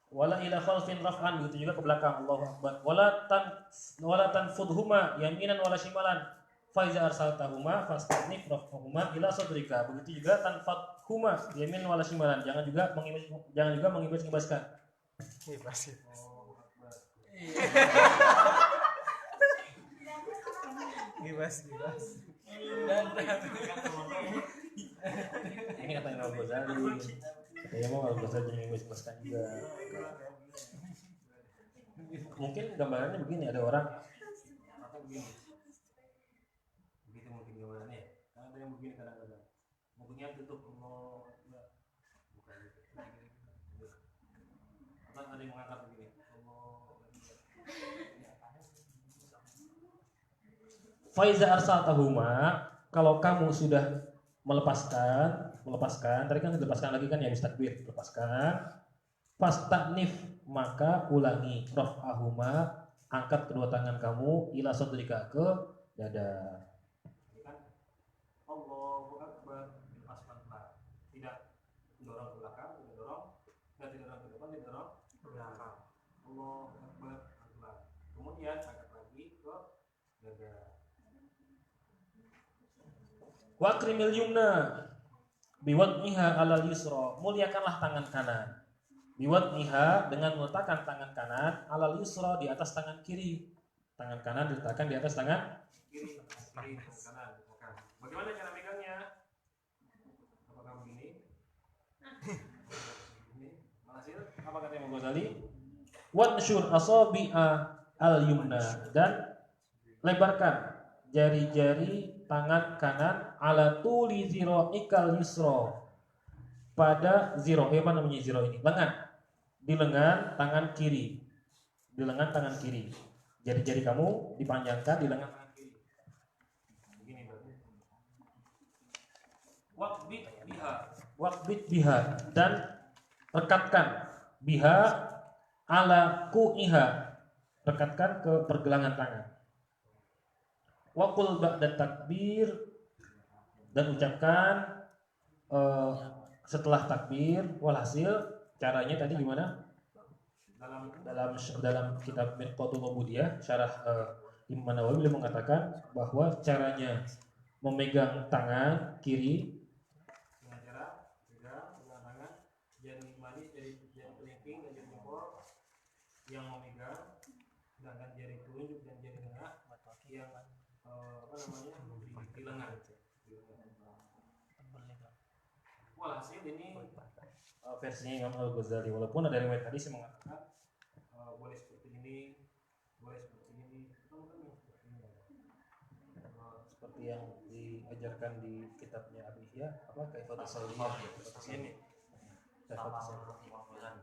Wala ila khalfin raf'an, begitu juga ke belakang. Allahu Akbar. Wala tanfudhuma yaminan wala shimalan. Fa iza arsaltahuma fastanif raf'ahuma ila sadrika. Begitu juga tanfadhuma yamin wala shimalan. Jangan juga mengibas-ibaskan. Ibas. Gibas. Ini kata Imam Ghazali. Katanya mau Al-Ghazali jangan gibas-gibaskan juga. Mungkin gambarannya begini, ada orang atau begini. Begitu mungkin gambarannya. Karena ada yang begini kadang-kadang. Mungkinnya tutup Allah. Bukan gitu. Atau ada yang mengangkat begini. Faiza arsaltahuma, kalau kamu sudah melepaskan, tadi kan dilepaskan lagi kan ya, takbir, lepaskan. Fastanif, maka ulangi raf'ahuma, angkat kedua tangan kamu ila sadrika, ke dada. Allahu Akbar, lepaskan pelan. Tidak mendorong ke belakang, tidak dorong ke depan, tidak dorong ke belakang. Allahu Akbar, pelan. Kemudian angkat lagi ke dada. Wa akrimil yumna biwadniha alal yusra, muliakanlah tangan kanan. Biwadniha, dengan meletakkan tangan kanan alal yusra, di atas tangan kiri. Tangan kanan diletakkan di atas tangan kiri. Kanan. Bagaimana cara megangnya? Apakah begini? Ini hasil apa kata Imam Ghazali? Wanshur asabi'a al yumna, dan lebarkan jari-jari tangan kanan ala tuli ikal yusro, pada apa namanya ziro ini, lengan, di lengan tangan kiri, di lengan tangan kiri. Jari-jari kamu dipanjangkan di lengan tangan kiri. Begini, Wakbit biha, dan rekatkan biha ala ku'iha, rekatkan ke pergelangan tangan. Wakul ba'da takbir, dan ucapkan setelah takbir. Walhasil caranya tadi gimana? Dalam kitab Mirqatul Ubudiyah syarah Imam Nawawi beliau mengatakan bahwa caranya memegang tangan kiri dengan cara pegang tangan jari manis, jari kelingking dan jari jempol yang memegang, sedangkan jari telunjuk dan jari tengah yang di lengan. Walhasil ini versinya Imam Al-Ghazali, walaupun ada riwayat hadis yang mengatakan boleh seperti ini, boleh seperti ini, seperti yang diajarkan di kitabnya Abi Ihya, Kaifatus Saliyah, ini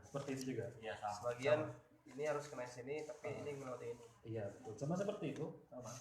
seperti itu juga. Ya, sebagian ini harus kena sini, tapi ini melewati ini. Iya, betul. Sama seperti itu, sama.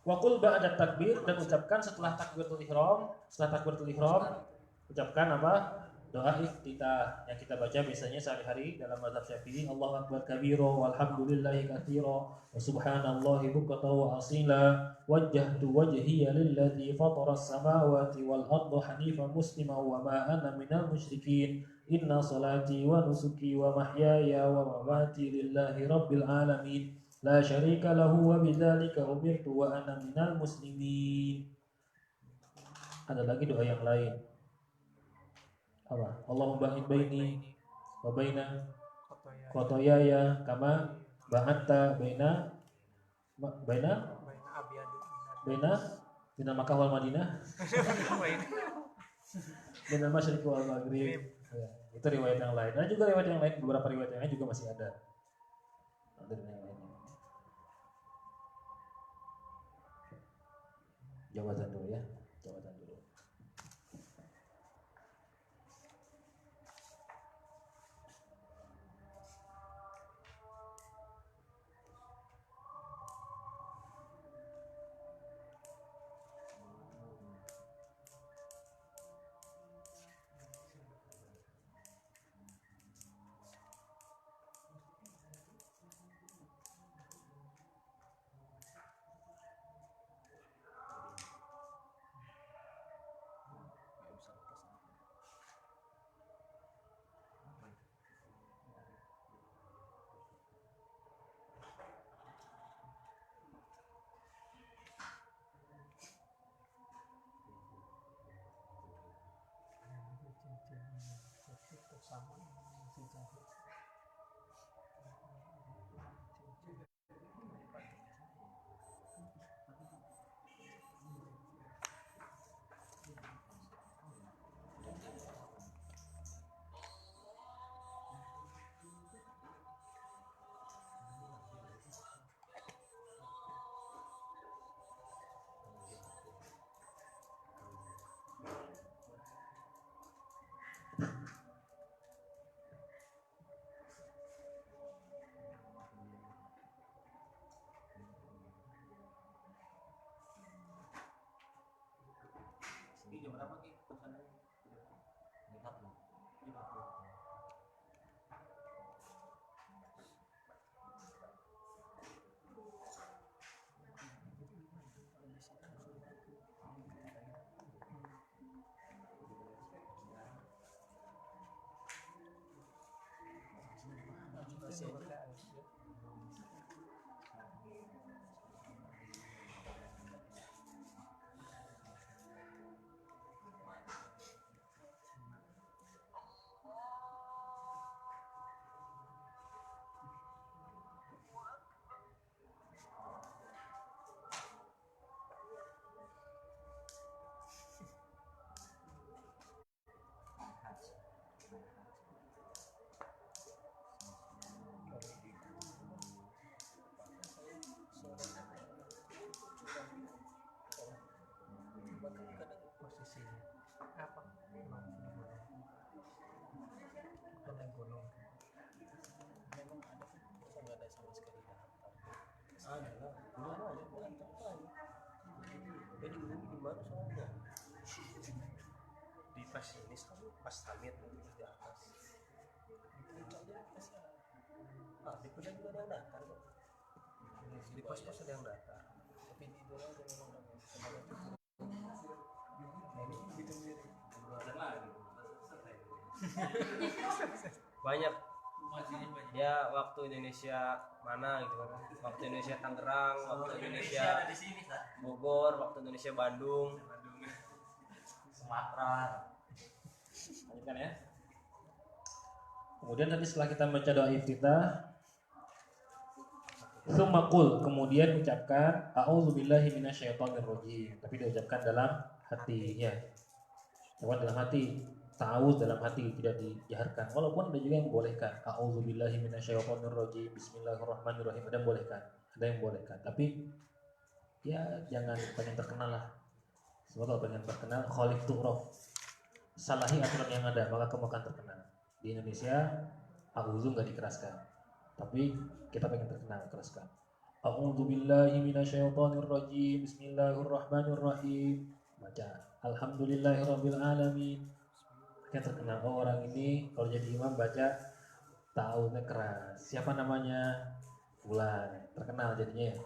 Wakul ba'da takbir, dan ucapkan setelah takbiratul ihram. Setelah takbiratul ihram ucapkan apa? Doa iftitah yang kita baca biasanya sehari-hari dalam mazhab Syafi'i. Allahu akbar kabira walhamdulillahi katsira wa subhanallahi bukratan wa asila wajjahtu wajhiya lilladzi fatara as-samawati wal arda hanifan musliman wa ma ana minal musyrikin. Inna salati wa nusuki wa mahyaya wa mamati lillahi rabbil alamin. La syarika lahu wa bidzalika umirtu wa ana minal muslimin. Ada lagi doa yang lain. Apa? Allahumma ba'id baini wa baina khotoyaya kama ba'atta baina Makkah wal Madinah baina masyriq wal maghrib. Ya, itu riwayat yang lain. Dan juga riwayat yang lain, beberapa riwayat yang lain juga masih ada. Ada yang lain. Jawatan dulu ya. Jawatan dulu. gimana soalnya? Di pas ini pas tamit di atas. Di kuda juga ada yang datar kok. Di pos-pos ada yang datar. Tapi di Dora ada banyak ya, waktu Indonesia mana gitu kan, waktu Indonesia Tangerang, waktu Indonesia Bogor, waktu Indonesia Bandung, Sumatera. Lanjutkan ya. Kemudian nanti setelah kita membaca doa iftitah, tsumma qul, kemudian ucapkan a'udzubillahi minasyaitonirrajim, tapi diucapkan dalam hatinya. Dalam hati, ta'awuz dalam hati, tidak dijaharkan. Walaupun ada juga yang membolehkan a'udzubillahi minasyaitonirrajim, bismillahirrahmanirrahim, ada yang bolehkan. Tapi ya jangan pengen terkenal lah. Sebab kalau pengen terkenal, khalif tu'raf, salahi aturan yang ada, maka kamu akan terkenal. Di Indonesia a'udzu nggak dikeraskan, tapi kita pengen terkenal, keraskan a'udzubillahi minasyaitonirrajim, bismillahirrahmanirrahim, baca alhamdulillahirabbil alamin. Yang terkenal, oh orang ini kalau jadi imam baca ta'awudznya keras. Siapa namanya? Fulan. Terkenal jadinya ya.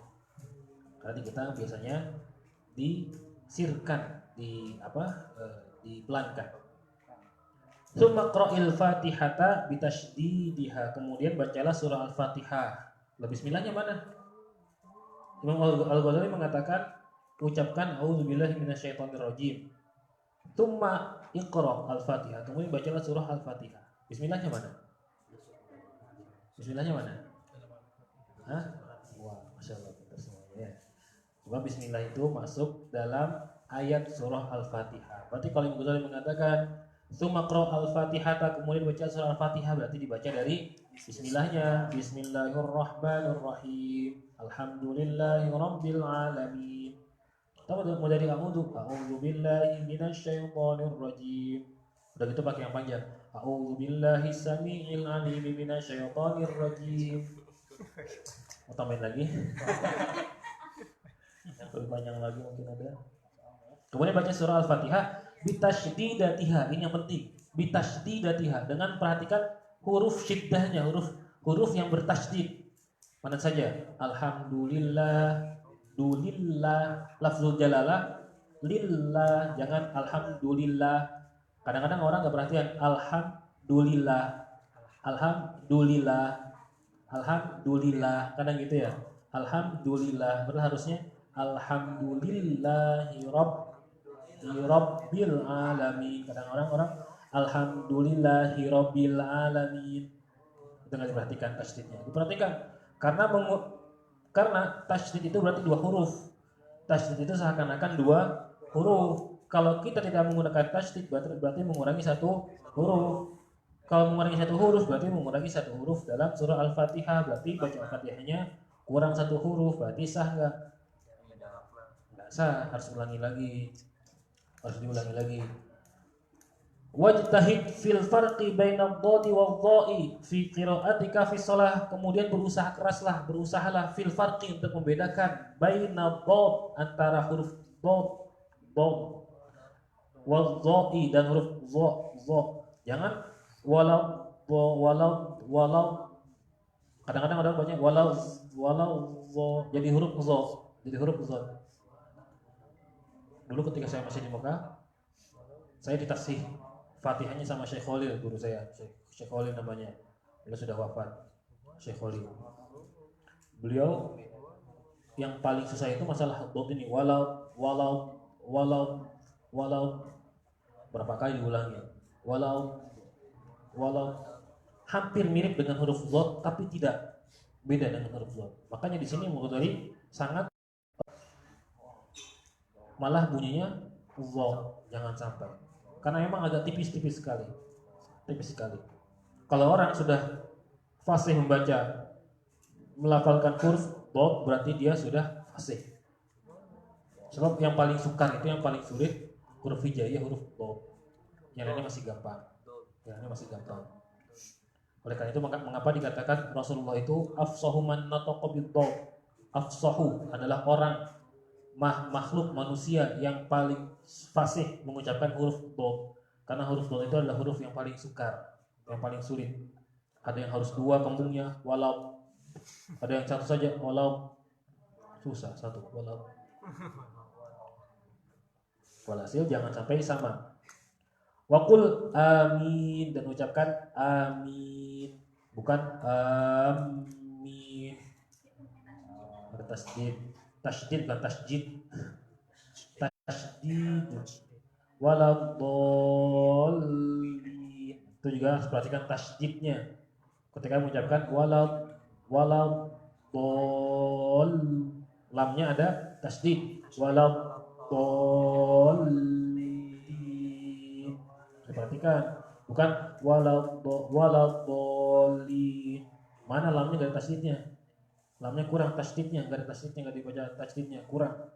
Karena kita biasanya disirkan, dipelankan. Tsumma qra'il Fatihata bitasydidha, kemudian bacalah surah Al-Fatihah. Lah bismillahnya mana? Imam Al-Ghazali mengatakan ucapkan a'udzubillahi minasyaitonirrajim. Tsumma iqra' al-Fatihah, kemudian bacalah surah Al-Fatihah. Bismillahnya mana? Bismillahnya mana? Hah? Wah, Masya Allah, pintar semuanya ya. Cuma bismillah itu masuk dalam ayat surah Al-Fatihah. Berarti kalau Imam Ghazali mengatakan tsumma iqra' al-Fatihah, kemudian baca surah Al-Fatihah, berarti dibaca dari bismillahnya. Bismillahirrahmanirrahim, alhamdulillahirabbil alamin. Tahu mau dari a'udzubillahi minasyaitonirrajim. Udah gitu pakai yang panjang. A'udzubillahi samii'il 'aliim minasyaitonirrajim. Mau tambahin lagi? Yang lebih panjang lagi mungkin ada. Kemudian baca surah Al-Fatihah bitasydidatiha. Ini yang penting. Bitasydidatiha, dengan perhatikan huruf syiddahnya, huruf yang bertasydid. Mana saja? Alhamdulillah, dulillah, lafzul jalalah, lillah, jangan alhamdulillah. Kadang-kadang orang nggak perhatian alhamdulillah, kadang gitu ya. Alhamdulillah, padahal harusnya alhamdulillahi rabbil alamin. Kadang orang alhamdulillahi rabbil alamin. Itu nggak diperhatikan tasydidnya. Diperhatikan karena tasydid itu berarti dua huruf. Tasydid itu seakan-akan dua huruf. Kalau kita tidak menggunakan tasydid berarti mengurangi satu huruf. Kalau mengurangi satu huruf berarti mengurangi satu huruf dalam surah Al-Fatihah. Berarti baca Al-Fatihahnya kurang satu huruf. Berarti sah nggak? Nggak sah, harus diulangi lagi. Wajtahid fil farqi bainad dhadi wadh-dha'i fi qira'atika fi shalah, kemudian berusahalah fil farqi, untuk membedakan bainad dhad, antara huruf dhad wadh-dha'i dan huruf dha. Jangan walau. Kadang-kadang orang baca walau jadi huruf dha. Dulu ketika saya masih di Mekah, saya ditaksih Fatihahnya sama Syekh Khalil, guru saya. Syekh Khalil namanya. Beliau sudah wafat. Syekh Khalil. Beliau yang paling susah itu masalah dot ini. Walau. Berapa kali diulangi? Walau. Hampir mirip dengan huruf dot, tapi tidak. Beda dengan huruf dot. Makanya di sini Mughazali sangat, malah bunyinya dha, jangan sampai. Karena memang agak tipis sekali. Kalau orang sudah fasih membaca, melafalkan huruf dot, berarti dia sudah fasih. Sebab yang paling sukar itu, yang paling sulit huruf hijaiyah, huruf dot. Yang lainnya masih gampang. Oleh karena itu mengapa dikatakan Rasulullah itu afsahu man nataqa bid dot. Afsahu adalah orang makhluk manusia yang paling fasih mengucapkan huruf dod, karena huruf dod itu adalah huruf yang paling sukar, yang paling sulit. Ada yang harus dua kembungnya, walau ada yang satu saja, walau susah satu, walau. Walhasil jangan sampai sama. Waqul amin, dan ucapkan amin, bukan amin. Ada tasydid bukan tasjid. Tasydid. Waladhdallin. Itu juga harus perhatikan tasydidnya. Ketika mengucapkan waladhdall, lamnya ada tasydid. Waladhdallin. Perhatikan, bukan waladhdallin. Mana lamnya enggak ada tasydidnya? Lamnya kurang tasydidnya, enggak ada tasydidnya, enggak dibaca tasydidnya, kurang.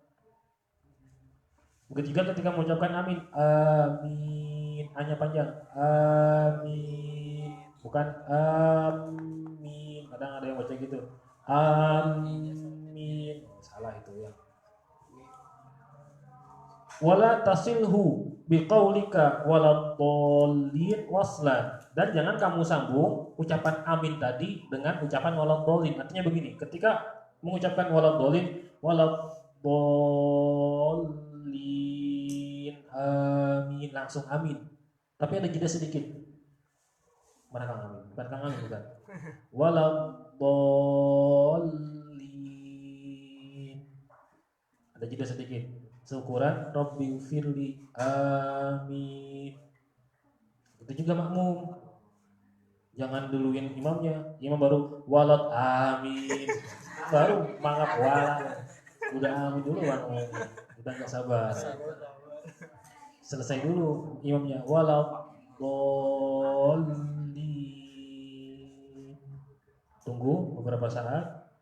Begitu juga ketika mengucapkan amin, amin, hanya panjang, amin, bukan amin. Kadang ada yang baca gitu, amin, salah itu ya. Wala tasilhu biqaulika waladhdallin waslan, dan jangan kamu sambung ucapan amin tadi dengan ucapan waladhdallin. Artinya begini, ketika mengucapkan waladhdallin amin, langsung amin, tapi ada jeda sedikit. Mana Kang Amin? Bukan Kang Amin, bukan. Waladhdallin, ada jeda sedikit. Seukuran Rabbi firli amin. Itu juga makmum. Jangan duluin imamnya. Imam baru walad amin, baru mangap walad. Udah amin dulu udah nggak sabar. Selesai dulu imamnya waladhdallin. Tunggu beberapa saat.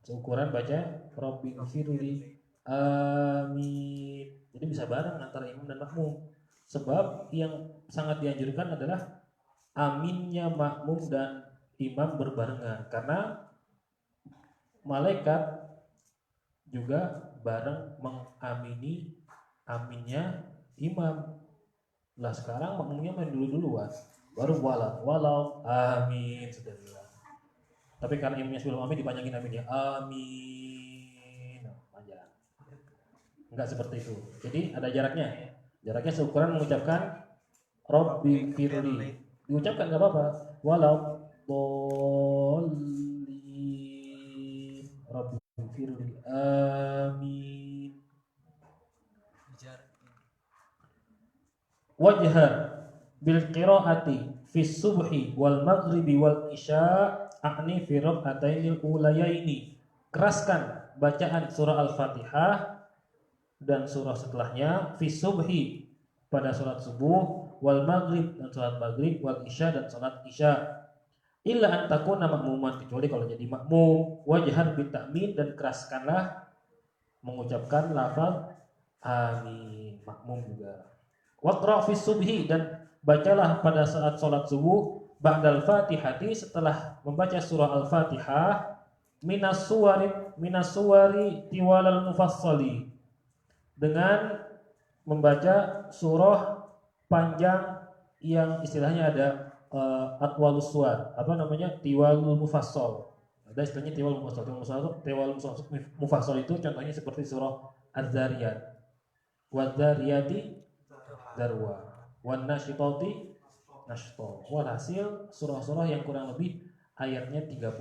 Seukuran baca Rabbi firli amin. Jadi bisa bareng antara imam dan makmum. Sebab yang sangat dianjurkan adalah aminnya makmum dan imam berbarengan, karena malaikat juga bareng mengamini aminnya imam. Lah sekarang makmumnya main duluan, baru walau amin sudah bilang. Tapi karena imamnya sebelum amin dipanjangin aminnya, amin, panjang. Enggak seperti itu. Jadi ada jaraknya. Jaraknya seukuran mengucapkan Rabbi firli. Diucapkan enggak apa-apa. Waladhdallin. Rabbi firli. Amin. Wajhar bil qiraati fi subhi wal maghribi wal isya a'ni fi rak'atainil ulayaini. Keraskan bacaan surah Al-Fatihah dan surah setelahnya, fi subhi pada salat subuh, wal maghrib dan salat maghrib, wal isya dan salat isya. Illa an takuna makmuman, kecuali kalau jadi makmum. Wajhar bit ta'min, dan keraskanlah mengucapkan lafaz amin, makmum juga. Waqra fi subhi, dan bacalah pada saat salat subuh, ba'dal fatihati, setelah membaca surah Al-Fatihah, minas suwari tiwalal mufassali, dengan membaca surah panjang yang istilahnya ada atwalus suwar, tiwalul mufassal. Ada istilahnya tiwalul mufassal. Tiwalul mufassal itu contohnya seperti surah Az-Zariyat, wadzariyati darwa, wan nasyitati nashta. Walhasil surah-surah yang kurang lebih ayatnya 30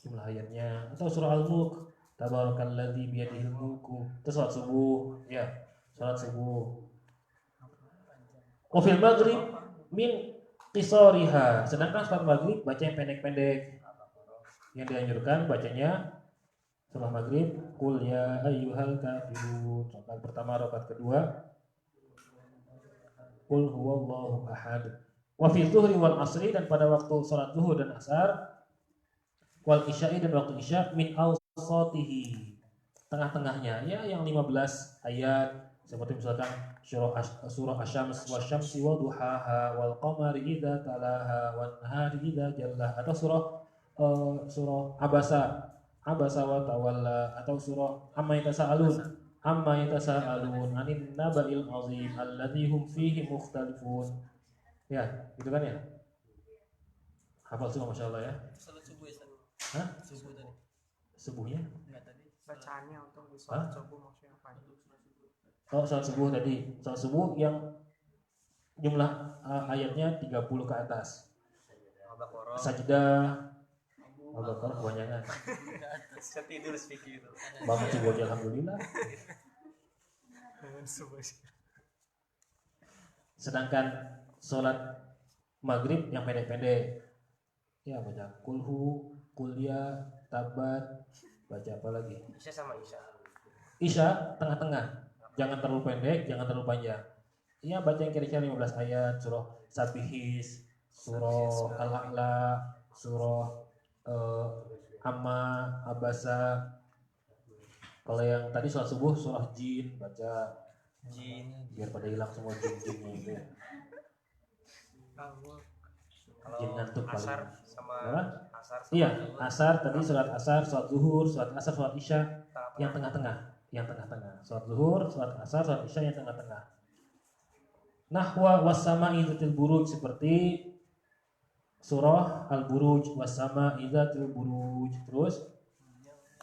jumlah ayatnya. Atau surah Al-Mulk, tabarakalladzi biyadihil mulku. Itu salat subuh, ya, salat subuh. Wa fil maghrib min qisariha, sedangkan salat maghrib baca yang pendek-pendek. Yang dianjurkan bacanya setelah maghrib qul ya ayyuhal kafirun. Rakaat pertama, rakaat kedua qul huwallahu ahad. Wa fi zuhri wal asri, dan pada waktu salat zuhur dan asar, wal isya'i, dan waktu isya, min awsatihi, tengah-tengahnya, ya, yang 15 ayat, seperti misalkan surah Asy-Syams wasyamsi waduhaha wal qamari idza talaha wan nahari idza jallaha, atau surah Abasa abasa wa tawalla, atau surah amma yatasaalun anin naba'il azim alladzi hum fihi mukhtalifun. Ya, gitu kan ya? Hafal semua Masya Allah ya. Salat subuh ya, Ustaz. Hah? Subuh tadi. Subuhnya? Enggak tadi. Bacaannya untuk di sholat subuh maksudnya apa? Oh, salat subuh tadi. Salat subuh yang jumlah ayatnya 30 ke atas. Al-Baqarah. Sajdah, Al-Baqarah kebanyakan. Saya tidur speaking itu. Bangun subuh aja alhamdulillah. Sedangkan sholat maghrib yang pendek-pendek, ya baca kulhu, kuliah, tabat, baca apa lagi? Isya sama Isya. Isya tengah-tengah, jangan terlalu pendek, jangan terlalu panjang. Ya baca yang kira-kira 15 ayat, surah Sabihis, surah Al-A'la, surah Amma, Abasa. Kalau yang tadi sholat subuh surah Jin, baca Jin. biar pada hilang semua jin-jinnya itu. Kalau Jin ngantuk paling. asar sama Apa? asar sama Iya, zuhur. asar tadi surat asar, surat zuhur, surat asar, surat isya Tengah-tengah. yang tengah-tengah, yang tengah-tengah. Surat zuhur, surat asar, surat isya yang tengah-tengah. Nahwa wassama'i dzatil buruj, seperti surah Al-Buruj, wassama'i dzatil buruj, terus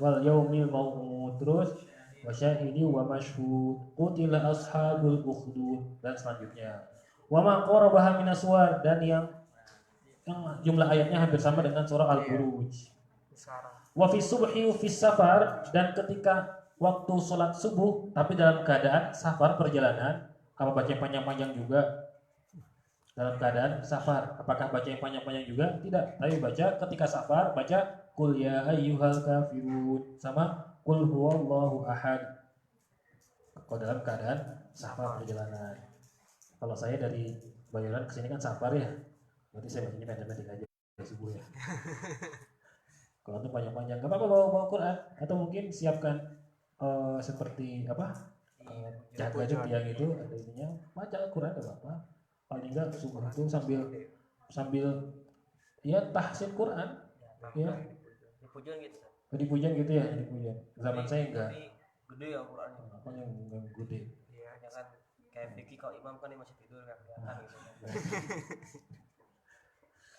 wal yaumil mau'ud, terus wasyahidi wa mashhud, qutila ashabul ukhdud, dan selanjutnya. Wa ma qarabaha minas suwar, dan yang jumlah ayatnya hampir sama dengan surah Al-Buruj. Wa fi subhi fi safar, dan ketika waktu sholat subuh tapi dalam keadaan safar perjalanan, apa baca yang panjang-panjang juga? Dalam keadaan safar, apakah baca yang panjang-panjang juga? Tidak, tapi baca ketika safar, baca qul ya ayyuhal kafirun sama qul huwallahu ahad. Kalau dalam keadaan safar perjalanan. Kalau saya dari Bayoran ke sini kan safar ya. Berarti saya bacanya pendek-pendek aja subuh ya. Kalau itu panjang-panjang, enggak apa-apa bawa Quran, atau mungkin siapkan seperti apa? Jaga tiang itu ada ininya, baca Al-Quran enggak apa-apa. Paling enggak subuh itu sambil ya tahsin Quran ya. Di pujian gitu. Di pujian gitu ya, di pujian. Zaman saya enggak. Gede ya Qurannya. Apa yang gede. Iya, ya kan kayak Vicky kalau imam kan dia masih tidur kan kelihatan gitu.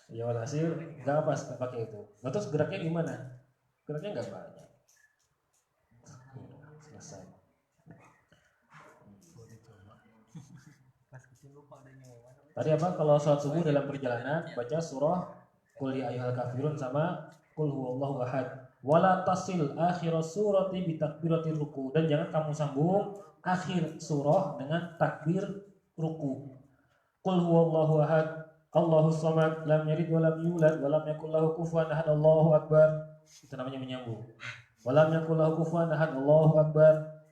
Ya walhasil enggak pas pakai itu. Nah, terus geraknya gimana? Geraknya enggak banyak. Selesai. Tadi apa? Kalau sholat subuh dalam perjalanan baca surah Qul ya ayyuhal kafirun sama Qul huwallahu ahad. Wala tasil akhir surati bi takbiratir ruku, dan jangan kamu sambung akhir surah dengan takbir ruku. Qul huwallahu ahad, Allahus samad, lam yalid wa lam yulad wa lam yakul lahu kufuwan ahad, Allahu akbar. Itu namanya menyambung. Wa lam yakul lahu kufuwan ahad, Allahu akbar.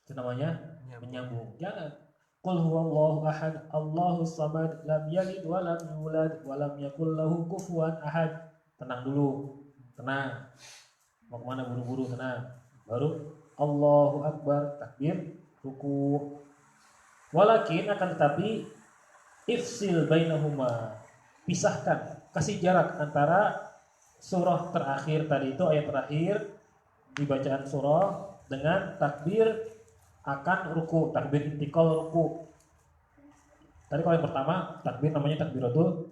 Itu namanya menyambung. Jangan Qul huwallahu ahad, Allahus samad, lam yalid wa lam yulad wa lam yakul lahu kufuwan ahad. Tenang dulu. Tenang. Mau kemana buru-buru, tenang. Baru Allahu akbar, takbir, ruku. Walakin akan tetapi ifsil bainahuma, pisahkan, kasih jarak antara surah terakhir tadi itu, ayat terakhir di bacaan surah dengan takbir akan ruku, takbir intikal ruku. Tadi kalau yang pertama takbir namanya takbiratul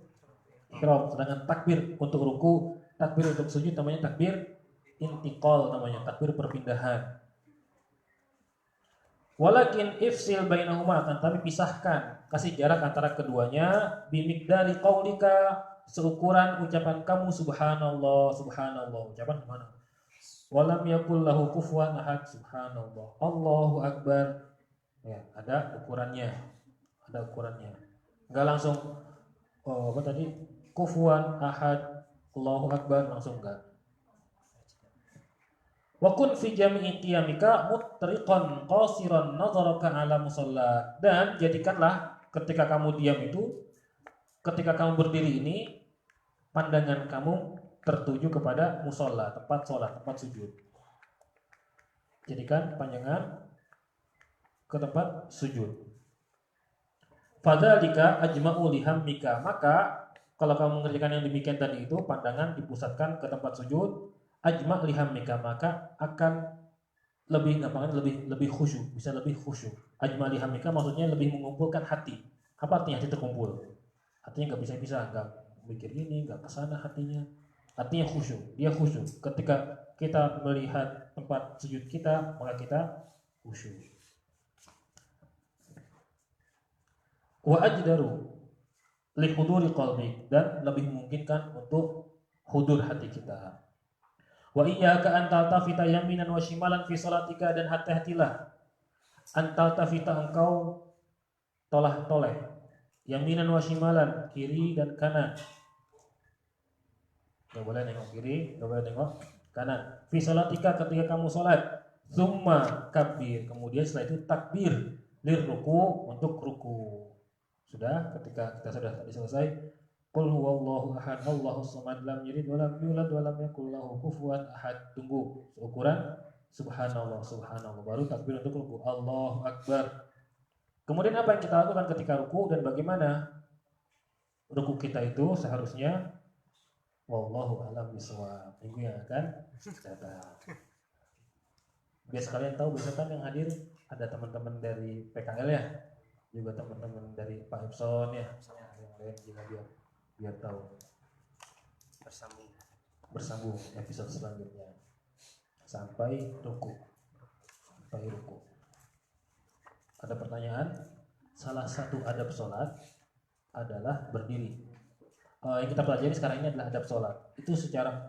ihram, sedangkan takbir untuk ruku, takbir untuk sujud namanya takbir intikal, namanya takbir perpindahan. Walakin ifsil bainahuma, akan tapi pisahkan, kasih jarak antara keduanya, bimikdari qaulika, seukuran ucapan kamu subhanallah, subhanallah, ucapan mana? Walam yakul lahu kufuwan ahad, subhanallah, Allahu akbar. Ya, ada ukurannya. Ada ukurannya. Enggak langsung apa tadi? Kufuwan ahad, Allahu akbar, langsung enggak. Wa kun fi jami'i qiyamika mutriqan qasiran nazaraka ala musalla, dan jadikanlah ketika kamu diam itu, ketika kamu berdiri ini, pandangan kamu tertuju kepada musola, tempat sholat, tempat sujud. Jadikan pandangan ke tempat sujud. Fadzalika ajma'u lihammika, maka kalau kamu mengerjakan yang demikian tadi itu, pandangan dipusatkan ke tempat sujud, ajma' lihammika, maka akan lebih gampang, lebih khusyuk, bisa lebih khusyuk. Ajma' lihammika maksudnya lebih mengumpulkan hati. Apa artinya hati terkumpul? Hatinya nggak bisa-bisa, nggak mikir ini, nggak kesana hatinya. Hatinya khusyuk, dia khusyuk. Ketika kita melihat tempat sujud kita, maka kita khusyuk. Wa ajdaru li huduri qalbi, dan lebih memungkinkan untuk hudur hati kita. Wa iyyaka an taltafita yaminan wa shimalan fi salatika, dan hati-hatilah an taltafita, engkau tolah-toleh, yaminan wa shimalan, kiri dan kanan. Gak boleh nengok kiri, gak boleh nengok kanan. Fi salatika, ketika kamu salat. Tsumma kabir, kemudian setelah itu takbir lir ruku, untuk ruku. Sudah, ketika kita sudah selesai, qul huwallahu ahad Allahus samad lam yalid wa lam yulad wa lam yakul lahu kufuwan ahad. Tunggu ukuran subhanallah, subhanallah, baru takbir untuk ruku, Allahu akbar. Kemudian apa yang kita lakukan ketika ruku, dan bagaimana ruku kita itu seharusnya? Wallahu a'lam bishawab. Minggu yang akan datang. Biar sekalian tahu, biasa kan yang hadir ada teman-teman dari PKL ya, juga teman-teman dari Pak Epson ya, yang lain juga biar tahu. Bersambung episode selanjutnya sampai ruku. Ada pertanyaan? Salah satu adab sholat adalah berdiri. Yang kita pelajari sekarang ini adalah adab sholat. Itu secara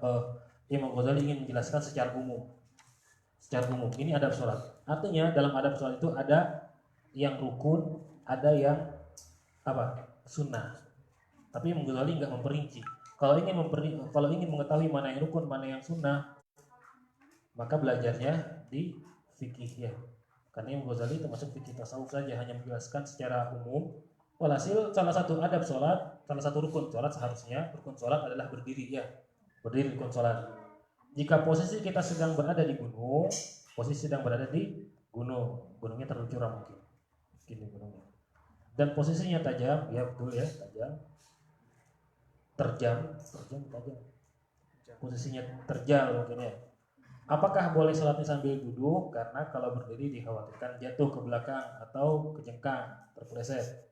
Imam Ghazali ingin menjelaskan secara umum. Ini adab sholat. Artinya dalam adab sholat itu ada yang rukun, ada yang sunnah. Tapi Imam Ghazali nggak memperinci. Kalau ingin mengetahui mana yang rukun, mana yang sunnah, maka belajarnya di fikih ya. Karena Imam Ghazali termasuk fikih tasawuf saja, hanya menjelaskan secara umum. Walhasil salah satu adab sholat, salah satu rukun sholat seharusnya, rukun sholat adalah berdiri ya. Berdiri rukun sholat. Jika posisi kita sedang berada di gunung, gunungnya terlalu curam mungkin di gunungnya. Dan posisinya tajam, ya betul ya, tajam. Posisinya terjal mungkin ya. Apakah boleh sholatnya sambil duduk? Karena kalau berdiri dikhawatirkan jatuh ke belakang atau kejengkang, terpeleset.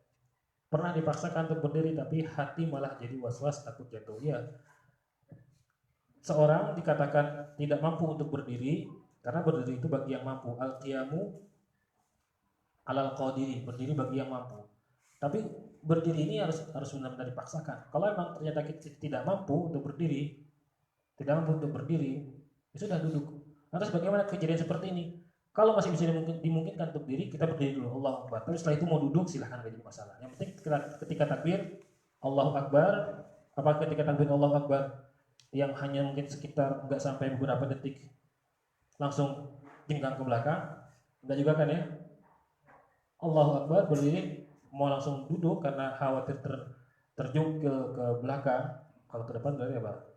Pernah dipaksakan untuk berdiri tapi hati malah jadi was-was, takut jatuh. Ya, seorang dikatakan tidak mampu untuk berdiri karena berdiri itu bagi yang mampu. Al-qiyamu alal qadiri, berdiri bagi yang mampu. Tapi berdiri ini harus benar-benar dipaksakan. Kalau memang ternyata kita tidak mampu untuk berdiri, ya sudah duduk. Lantas bagaimana kejadian seperti ini? Kalau masih bisa dimungkinkan untuk diri, kita berdiri dulu, Allahu Akbar. Tapi setelah itu mau duduk silahkan, gak jadi masalah. Yang penting ketika takbir Allahu Akbar, ketika takbir Allahu Akbar yang hanya mungkin sekitar nggak sampai beberapa detik langsung jengkang ke belakang, enggak juga kan ya? Allahu Akbar berdiri mau langsung duduk karena khawatir terjun ke belakang. Kalau ke depan berarti apa?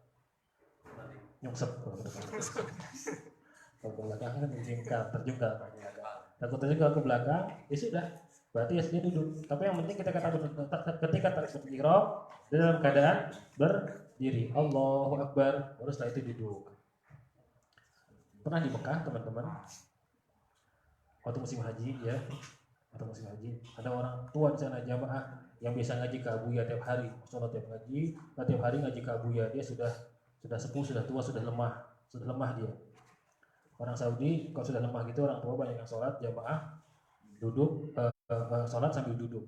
Nyungsep kalau ke depan. Kalau ke belakang kan terjungkal. Takut terjungkal ke belakang, ya sudah. Berarti ya dia duduk. Tapi yang penting ketika takbir ihram dalam keadaan berdiri. Allahu Akbar, baru setelah itu duduk. Pernah di Mekah teman-teman, waktu musim haji ya, ada orang tua di sana jamaah yang biasa ngaji ke Abuya tiap hari, sholat tiap hari ngaji ke Abuya. Dia sudah sepuh, sudah tua, sudah lemah dia. Orang Saudi kalau sudah lemah gitu, orang tua banyak yang sholat jamaah duduk, sholat sambil duduk.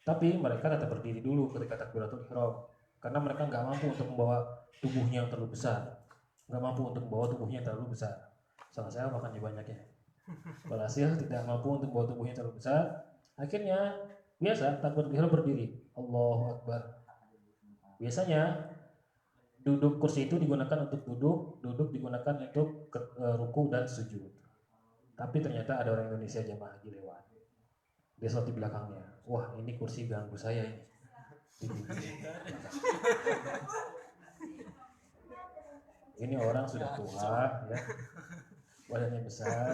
Tapi mereka tetap berdiri dulu ketika takbiratul ihram karena mereka nggak mampu untuk membawa tubuhnya yang terlalu besar. Salah saya makanya banyak ya. Walhasil tidak mampu untuk membawa tubuhnya terlalu besar. Akhirnya biasa takbiratul ihram berdiri. Allahu Akbar. Biasanya duduk kursi itu digunakan untuk duduk digunakan untuk ruku dan sujud. Tapi ternyata ada orang Indonesia jamaah haji lewat. Dia sholat di belakangnya. Wah, ini kursi ganggu saya ini. Ini orang sudah tua ya. Badannya besar.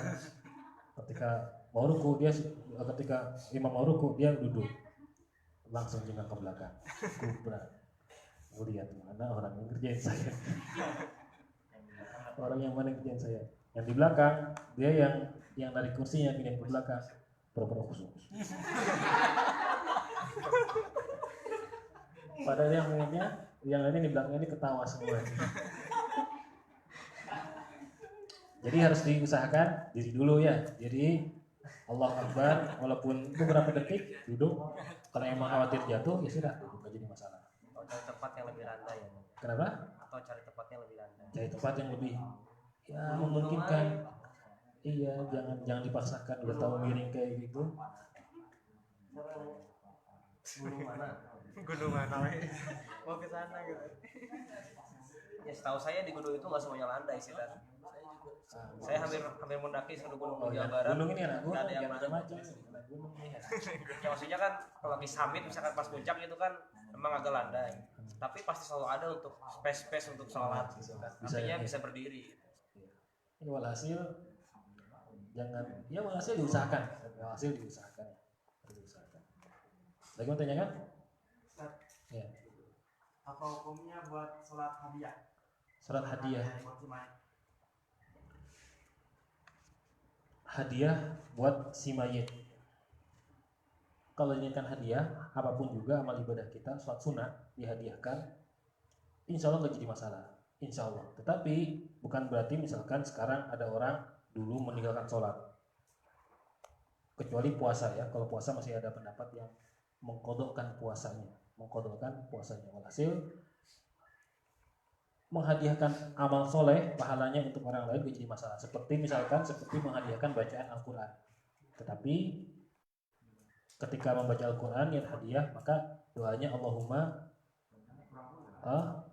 Ketika imam mau ruku dia duduk. Langsung jengkang ke belakang. Kubra. Lihat mana orang yang ngerjain saya. Orang yang mana yang ngerjain saya? Yang di belakang, dia yang dari kursinya pindah ke belakang. Pura-pura khusus. Padahal yang lainnya di belakang ini ketawa semua. Jadi harus diusahakan diri dulu ya. Jadi Allah Akbar, walaupun beberapa detik duduk. Kalau emang khawatir jatuh, ya sudah duduk aja di masalah. Atau cari tempat yang lebih landai ya. Kenapa? Atau cari tempat yang lebih landai. Cari tempat yang lebih ya memungkinkan. Iya, jangan dipaksakan. Udah tahu miring kayak gitu. Gunung mana? Gunung mana? Mau ke sana gitu. Ya setahu saya di gunung itu nggak semuanya landai sih kan. Saya hampir mendaki seluruh gunung di Jawa Barat. Gunung ini anak gunung, Nggak ada yang jangan landai. macam-macam. Gunung ini. Ya maksudnya kan kalau lagi summit misalkan pas puncak itu kan memang agak landai. Tapi pasti selalu ada untuk space untuk sholat gitu kan. Artinya bisa berdiri. Ini walhasil walhasil diusahakan. Walhasil diusahakan. Lagi mau tanya kan? Ustaz, Ya. apa hukumnya buat sholat hadiah? Sholat hadiah. Buat si mayat. Hadiah buat si mayit. Kalau inginkan hadiah, apapun juga amal ibadah kita, sholat sunnah dihadiahkan, insya Allah nggak jadi masalah, insya Allah. Tetapi bukan berarti misalkan sekarang ada orang dulu meninggalkan sholat, kecuali puasa ya. Kalau puasa masih ada pendapat yang mengkodokkan puasanya. Walhasil menghadiahkan amal soleh pahalanya untuk orang lain menjadi masalah. Seperti menghadiahkan bacaan Al-Quran. Tetapi ketika membaca Al-Quran niat hadiah, maka doanya Allahumma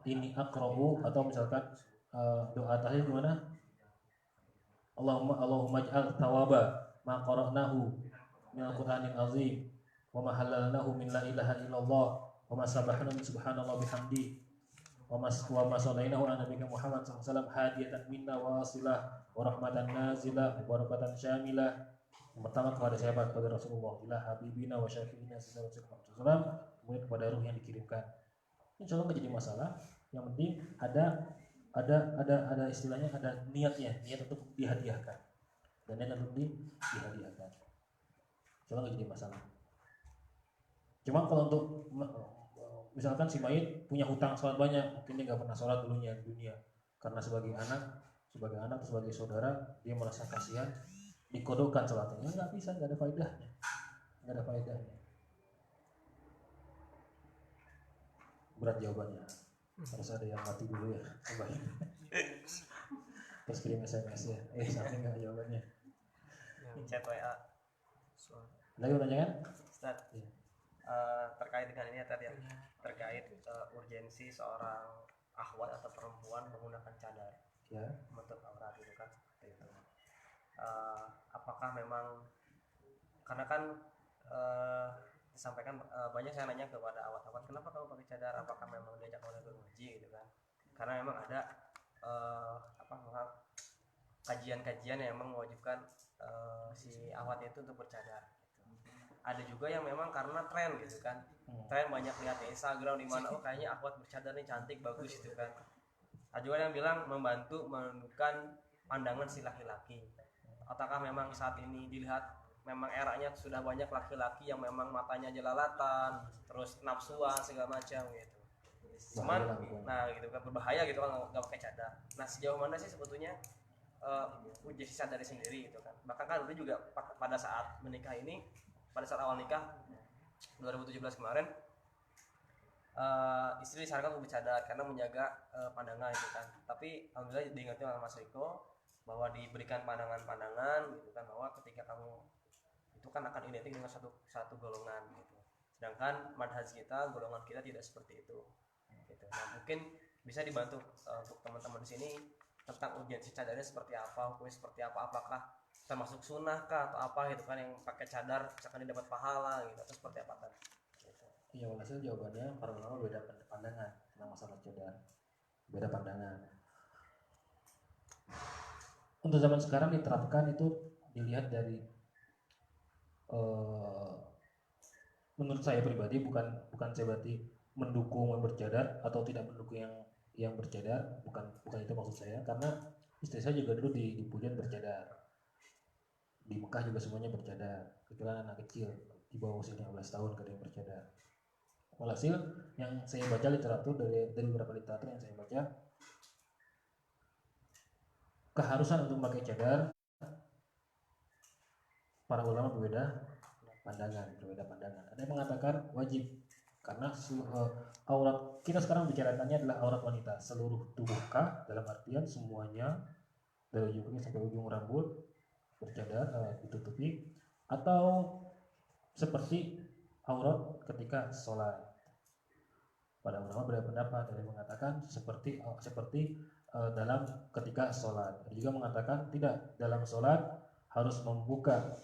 ini akrahu, atau misalkan doa tahiyat gimana? Allahumma ij'al thawaba ma qara'nahu min al-Qur'anil azim wa ma halalnahu min la ilaha illallah wa ma sabahna min subhanallah bihamdi wa ma sallainahu ala nabiyina Muhammad sallallahu alaihi wasallam hadiyatan minna wa wasilah wa rahmatan nazilah wa barakatan syamilah. Yang pertama kepada siapa? Kepada Rasulullah, ila habibina wa syafi'ina sallallahu alaihi wasallam, kemudian kepada ruh yang dikirimkan. Insya Allah nggak jadi masalah. Yang penting ada istilahnya, ada niat untuk dihadiahkan, dan niat untuk dihadiahkan. Insya Allah nggak jadi masalah. Cuma kalau untuk misalkan si mayit punya hutang sholat banyak, mungkin dia nggak pernah sholat dulunya di dunia, karena sebagai anak atau sebagai saudara dia merasa kasihan, dikodokkan sholatnya, nggak bisa, nggak ada faedahnya. Berat jawabannya, harus ada yang mati dulu ya. Coba terus kirim SMS ya, sampai nggak jawabannya. Chat WA. Lagi mau tanya kan? Ustaz, Ya. terkait dengan ini ya tadi ya, terkait urgensi seorang akhwat atau perempuan menggunakan cadar Ya. menutup aurat gitu kan, seperti itu. Apakah memang, karena kan disampaikan banyak saya nanya kepada awat-awat, kenapa kamu pakai cadar? Apakah memang diajak oleh guru ngaji gitu kan? Karena memang ada kajian-kajian yang memang mewajibkan si awat itu untuk bercadar. Ada juga yang memang karena tren gitu kan, tren banyak lihat di Instagram di mana kayaknya akhwat bercadar nih cantik bagus gitu kan. Ada juga yang bilang membantu menundukkan pandangan si laki-laki. Apakah memang saat ini dilihat memang eranya sudah banyak laki-laki yang memang matanya jelalatan, terus nafsuan segala macam gitu. Cuman nah gitu kan berbahaya gitu kan nggak pakai cadar. Nah sejauh mana sih sebetulnya uji sisa dari sendiri gitu kan? Bahkan kan dulu juga pada saat menikah ini, pada saat awal nikah 2017 kemarin, istri disarankan untuk bercadar karena menjaga pandangan gitu kan. Tapi alhamdulillah diingatkan oleh Mas Riko bahwa diberikan pandangan-pandangan gitu kan, bahwa ketika kamu itu kan akan identik dengan satu golongan gitu. Sedangkan madhaj kita, golongan kita tidak seperti itu. Gitu. Nah, mungkin bisa dibantu untuk teman-teman di sini tentang urgensi cadarnya seperti apa, hukumnya seperti apa, apakah termasuk sunnah kah atau apa gitu kan, yang pakai cadar misalkan dia dapat pahala gitu, atau seperti apa kan? Gitu. Iya, walhasil jawabannya para ulama beda pandangan tentang masalah cadar, beda pandangan. Untuk zaman sekarang diterapkan itu dilihat dari menurut saya pribadi, bukan saya berarti mendukung yang bercadar atau tidak mendukung yang bercadar, bukan itu maksud saya, karena istri saya juga dulu di Pujan bercadar, di Mekah juga semuanya bercadar, kecuali anak kecil di bawah usia 15 tahun kada yang bercadar. Walhasil yang saya baca literatur dari beberapa literatur yang saya baca, keharusan untuk memakai cadar para ulama berbeda pandangan. Ada yang mengatakan wajib karena aurat kita sekarang bicarakannya adalah aurat wanita, seluruh tubuhkah, dalam artian semuanya dari ujung kumis sampai ujung rambut bercadar ditutupi, atau seperti aurat ketika sholat. Pada ulama berbeda pendapat, ada yang mengatakan seperti dalam ketika sholat. Ada juga mengatakan tidak, dalam sholat harus membuka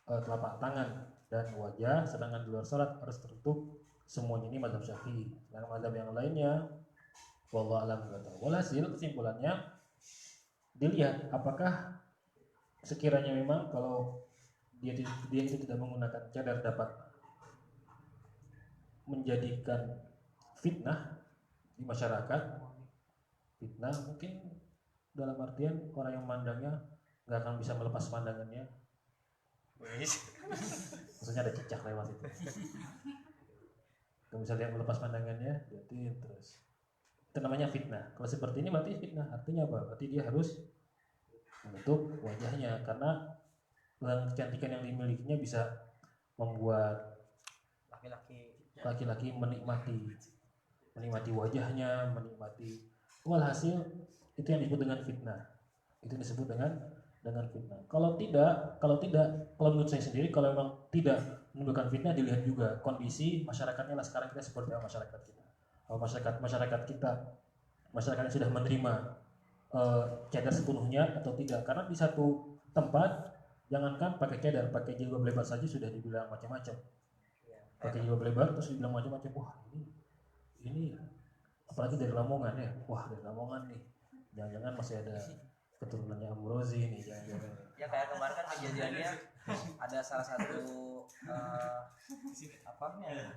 telapak tangan dan wajah, sedangkan di luar sholat harus tertutup semuanya. Ini mazhab Syafi'i. Dan mazhab yang lainnya wallahu a'lam bishawab. Walhasil kesimpulannya dilihat apakah sekiranya memang kalau dia itu tidak menggunakan cadar dapat menjadikan fitnah di masyarakat. Fitnah mungkin dalam artian orang yang memandangnya nggak akan bisa melepas pandangannya. Maksudnya ada cicak lewat itu. Kalau misalnya melepas pandangannya, berarti terus itu namanya fitnah. Kalau seperti ini berarti fitnah. Artinya apa? Berarti dia harus menutup wajahnya, karena dengan kecantikan yang dimilikinya bisa membuat laki-laki menikmati wajahnya, menikmati. Walhasil itu yang disebut dengan fitnah. Itu disebut dengan fitnah. Kalau menurut saya sendiri, kalau memang tidak menimbulkan fitnah, dilihat juga kondisi masyarakatnya lah. Sekarang kita seperti apa masyarakat kita? Masyarakat yang sudah menerima cadar sepenuhnya atau tidak? Karena di satu tempat jangankan pakai cadar, pakai jilbab lebar saja sudah dibilang macam-macam. Pakai jilbab lebar terus dibilang macam-macam. Wah, ini apalagi dari Lamongan ya. Wah, dari Lamongan nih. Jangan-jangan masih ada keturunannya Amrozi nih, jangan-jangan. Ya kayak kemarin kan kejadiannya ada salah satu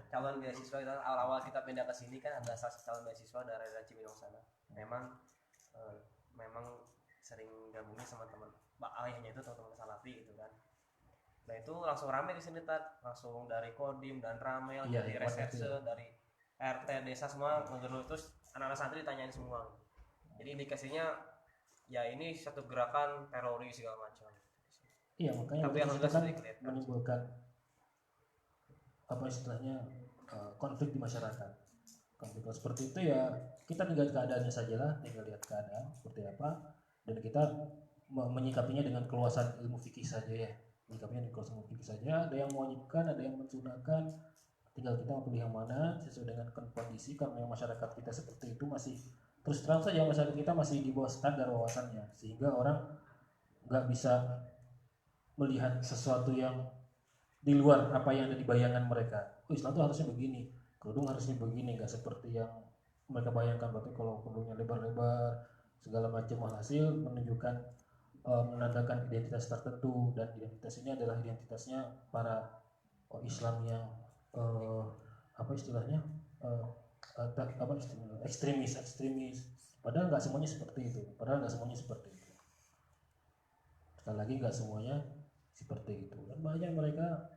calon beasiswa itu, awal-awal kita pindah ke sini kan ada salah satu calon beasiswa dari Cibinong sana. Memang sering gabungnya sama teman ayahnya itu, teman-teman Salafi gitu kan. Nah itu langsung rame di sini, langsung dari Kodim dan Ramel, dari reserse, dari RT desa semua ngegerus, terus anak-anak santri ditanyain semua. Jadi indikasinya ya ini satu gerakan teroris segala macam. Iya, makanya tapi yang itu kan menimbulkan apa istilahnya konflik di masyarakat. Konflik seperti itu ya kita tinggal keadaannya sajalah, tinggal lihat keadaan seperti apa dan kita menyikapinya dengan keluasan ilmu fikih saja ya. Menyikapinya dengan keluasan ilmu fikih saja. Ada yang mewajibkan, ada yang mensunahkan. Tinggal kita memilih yang mana sesuai dengan kondisi, karena yang masyarakat kita seperti itu masih terus terang saja masyarakat kita masih di bawah standar wawasannya, sehingga orang nggak bisa melihat sesuatu yang di luar apa yang ada di bayangan mereka. Islam itu harusnya begini, kerudung harusnya begini, nggak seperti yang mereka bayangkan. Berarti kalau kerudungnya lebar-lebar segala macam, hasil menunjukkan menandakan identitas tertentu, dan identitas ini adalah identitasnya para Islam yang apa istilahnya ekstremis. Padahal nggak semuanya seperti itu. Sekali lagi nggak semuanya seperti itu. Dan banyak mereka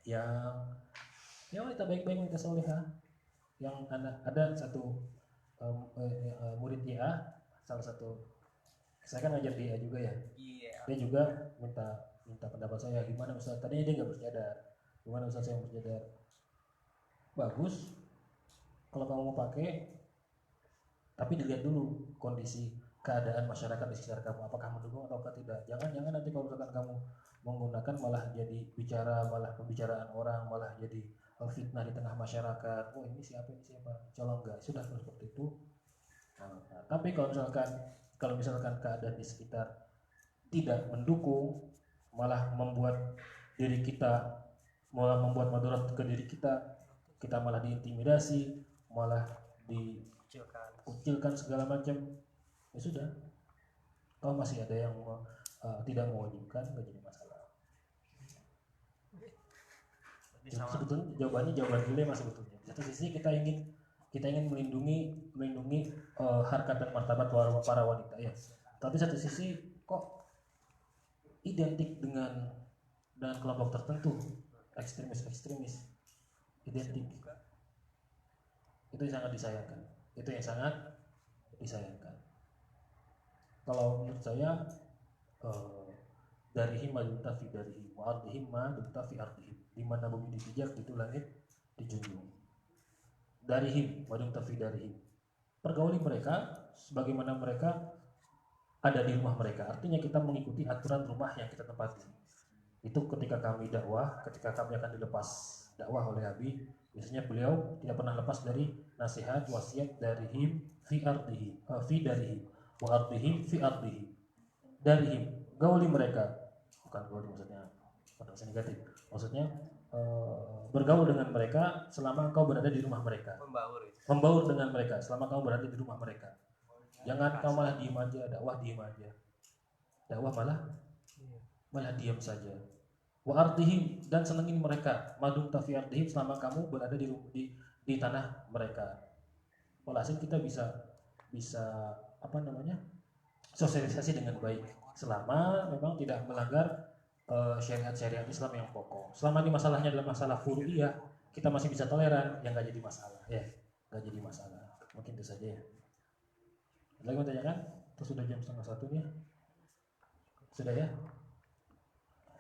yang wanita baik-baik, wanita solehah. Yang ada satu murid IA, salah satu, saya kan ngajar dia juga ya. Dia juga minta pendapat saya, gimana Ustaz? Tadinya dia nggak bercadar. Gimana Ustaz saya bercadar? Bagus kalau kamu mau pakai, tapi dilihat dulu kondisi keadaan masyarakat di sekitar kamu, apakah mendukung atau tidak. Jangan nanti kalau misalkan kamu menggunakan malah jadi malah pembicaraan orang, malah jadi fitnah di tengah masyarakat. Oh ini siapa colong enggak, sudah seperti itu. Nah, tapi kalau misalkan keadaan di sekitar tidak mendukung, malah membuat madarat ke diri kita malah diintimidasi, malah dikucilkan segala macam, ya sudah. Kalau masih ada yang tidak mewajibkan, nggak jadi masalah. Sebetulnya jawaban dilema sebetulnya. Bisa satu sisi kita ingin melindungi harkat dan martabat para wanita ya. Tapi satu sisi kok identik dengan kelompok tertentu, ekstremis identik. Itu yang sangat disayangkan. Kalau menurut saya darihim maduntafi darihim wa ardihim maduntafi ardihim, di mana bumi dipijak itu langit dijunjung. Darihim maduntafi darihim, pergauli mereka sebagaimana mereka ada di rumah mereka. Artinya kita mengikuti aturan rumah yang kita tempati. Itu ketika kami akan dilepas dakwah oleh Abi, biasanya beliau tidak pernah lepas dari nasihat wasiat darihim fi ardihi fi darihim wa ardihim fi ardihi. Darihim, gauli mereka, bukan gauli maksudnya konotasi negatif, maksudnya bergaul dengan mereka selama engkau berada di rumah mereka. Membaur dengan mereka selama kamu berada di rumah mereka. Jangan kau malah diem aja, dakwah malah diam saja. Wa ardihim, dan senengin mereka, madum tafi ardihim, selama kamu berada di tanah mereka. Walhasil kita bisa sosialisasi dengan baik selama memang tidak melanggar syariat Islam yang pokok. Selama ini masalahnya adalah masalah furu'iyah, kita masih bisa toleran, yang nggak jadi masalah ya, nggak jadi masalah. Mungkin itu saja ya. Lagi mau tanyakan? Atau sudah jam 12:30 nih? Sudah ya?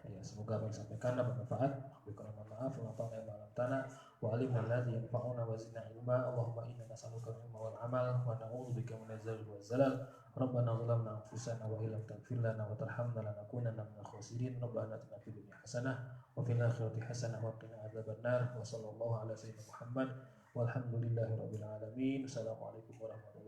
Ya, semoga apa yang disampaikan dapat manfaat. Bukan maaf, wafa'na ma lamtana wa alimna alladhi yanfa'una wa zidna ilma. Allahumma inna nas'aluka al-ilma wal amal wa na'udzubika min az-zalal wal zalal. Rabbana zalamna anfusana wa illam taghfir lana wa tarhamna lanakunanna minal khasirin. Rabbana atina fid dunya hasanah wa fil akhirati hasanah wa qina adzabannar. Wa sallallahu ala sayyidina Muhammad walhamdulillahi rabbil alamin. Assalamualaikum warahmatullahi wabarakatuh.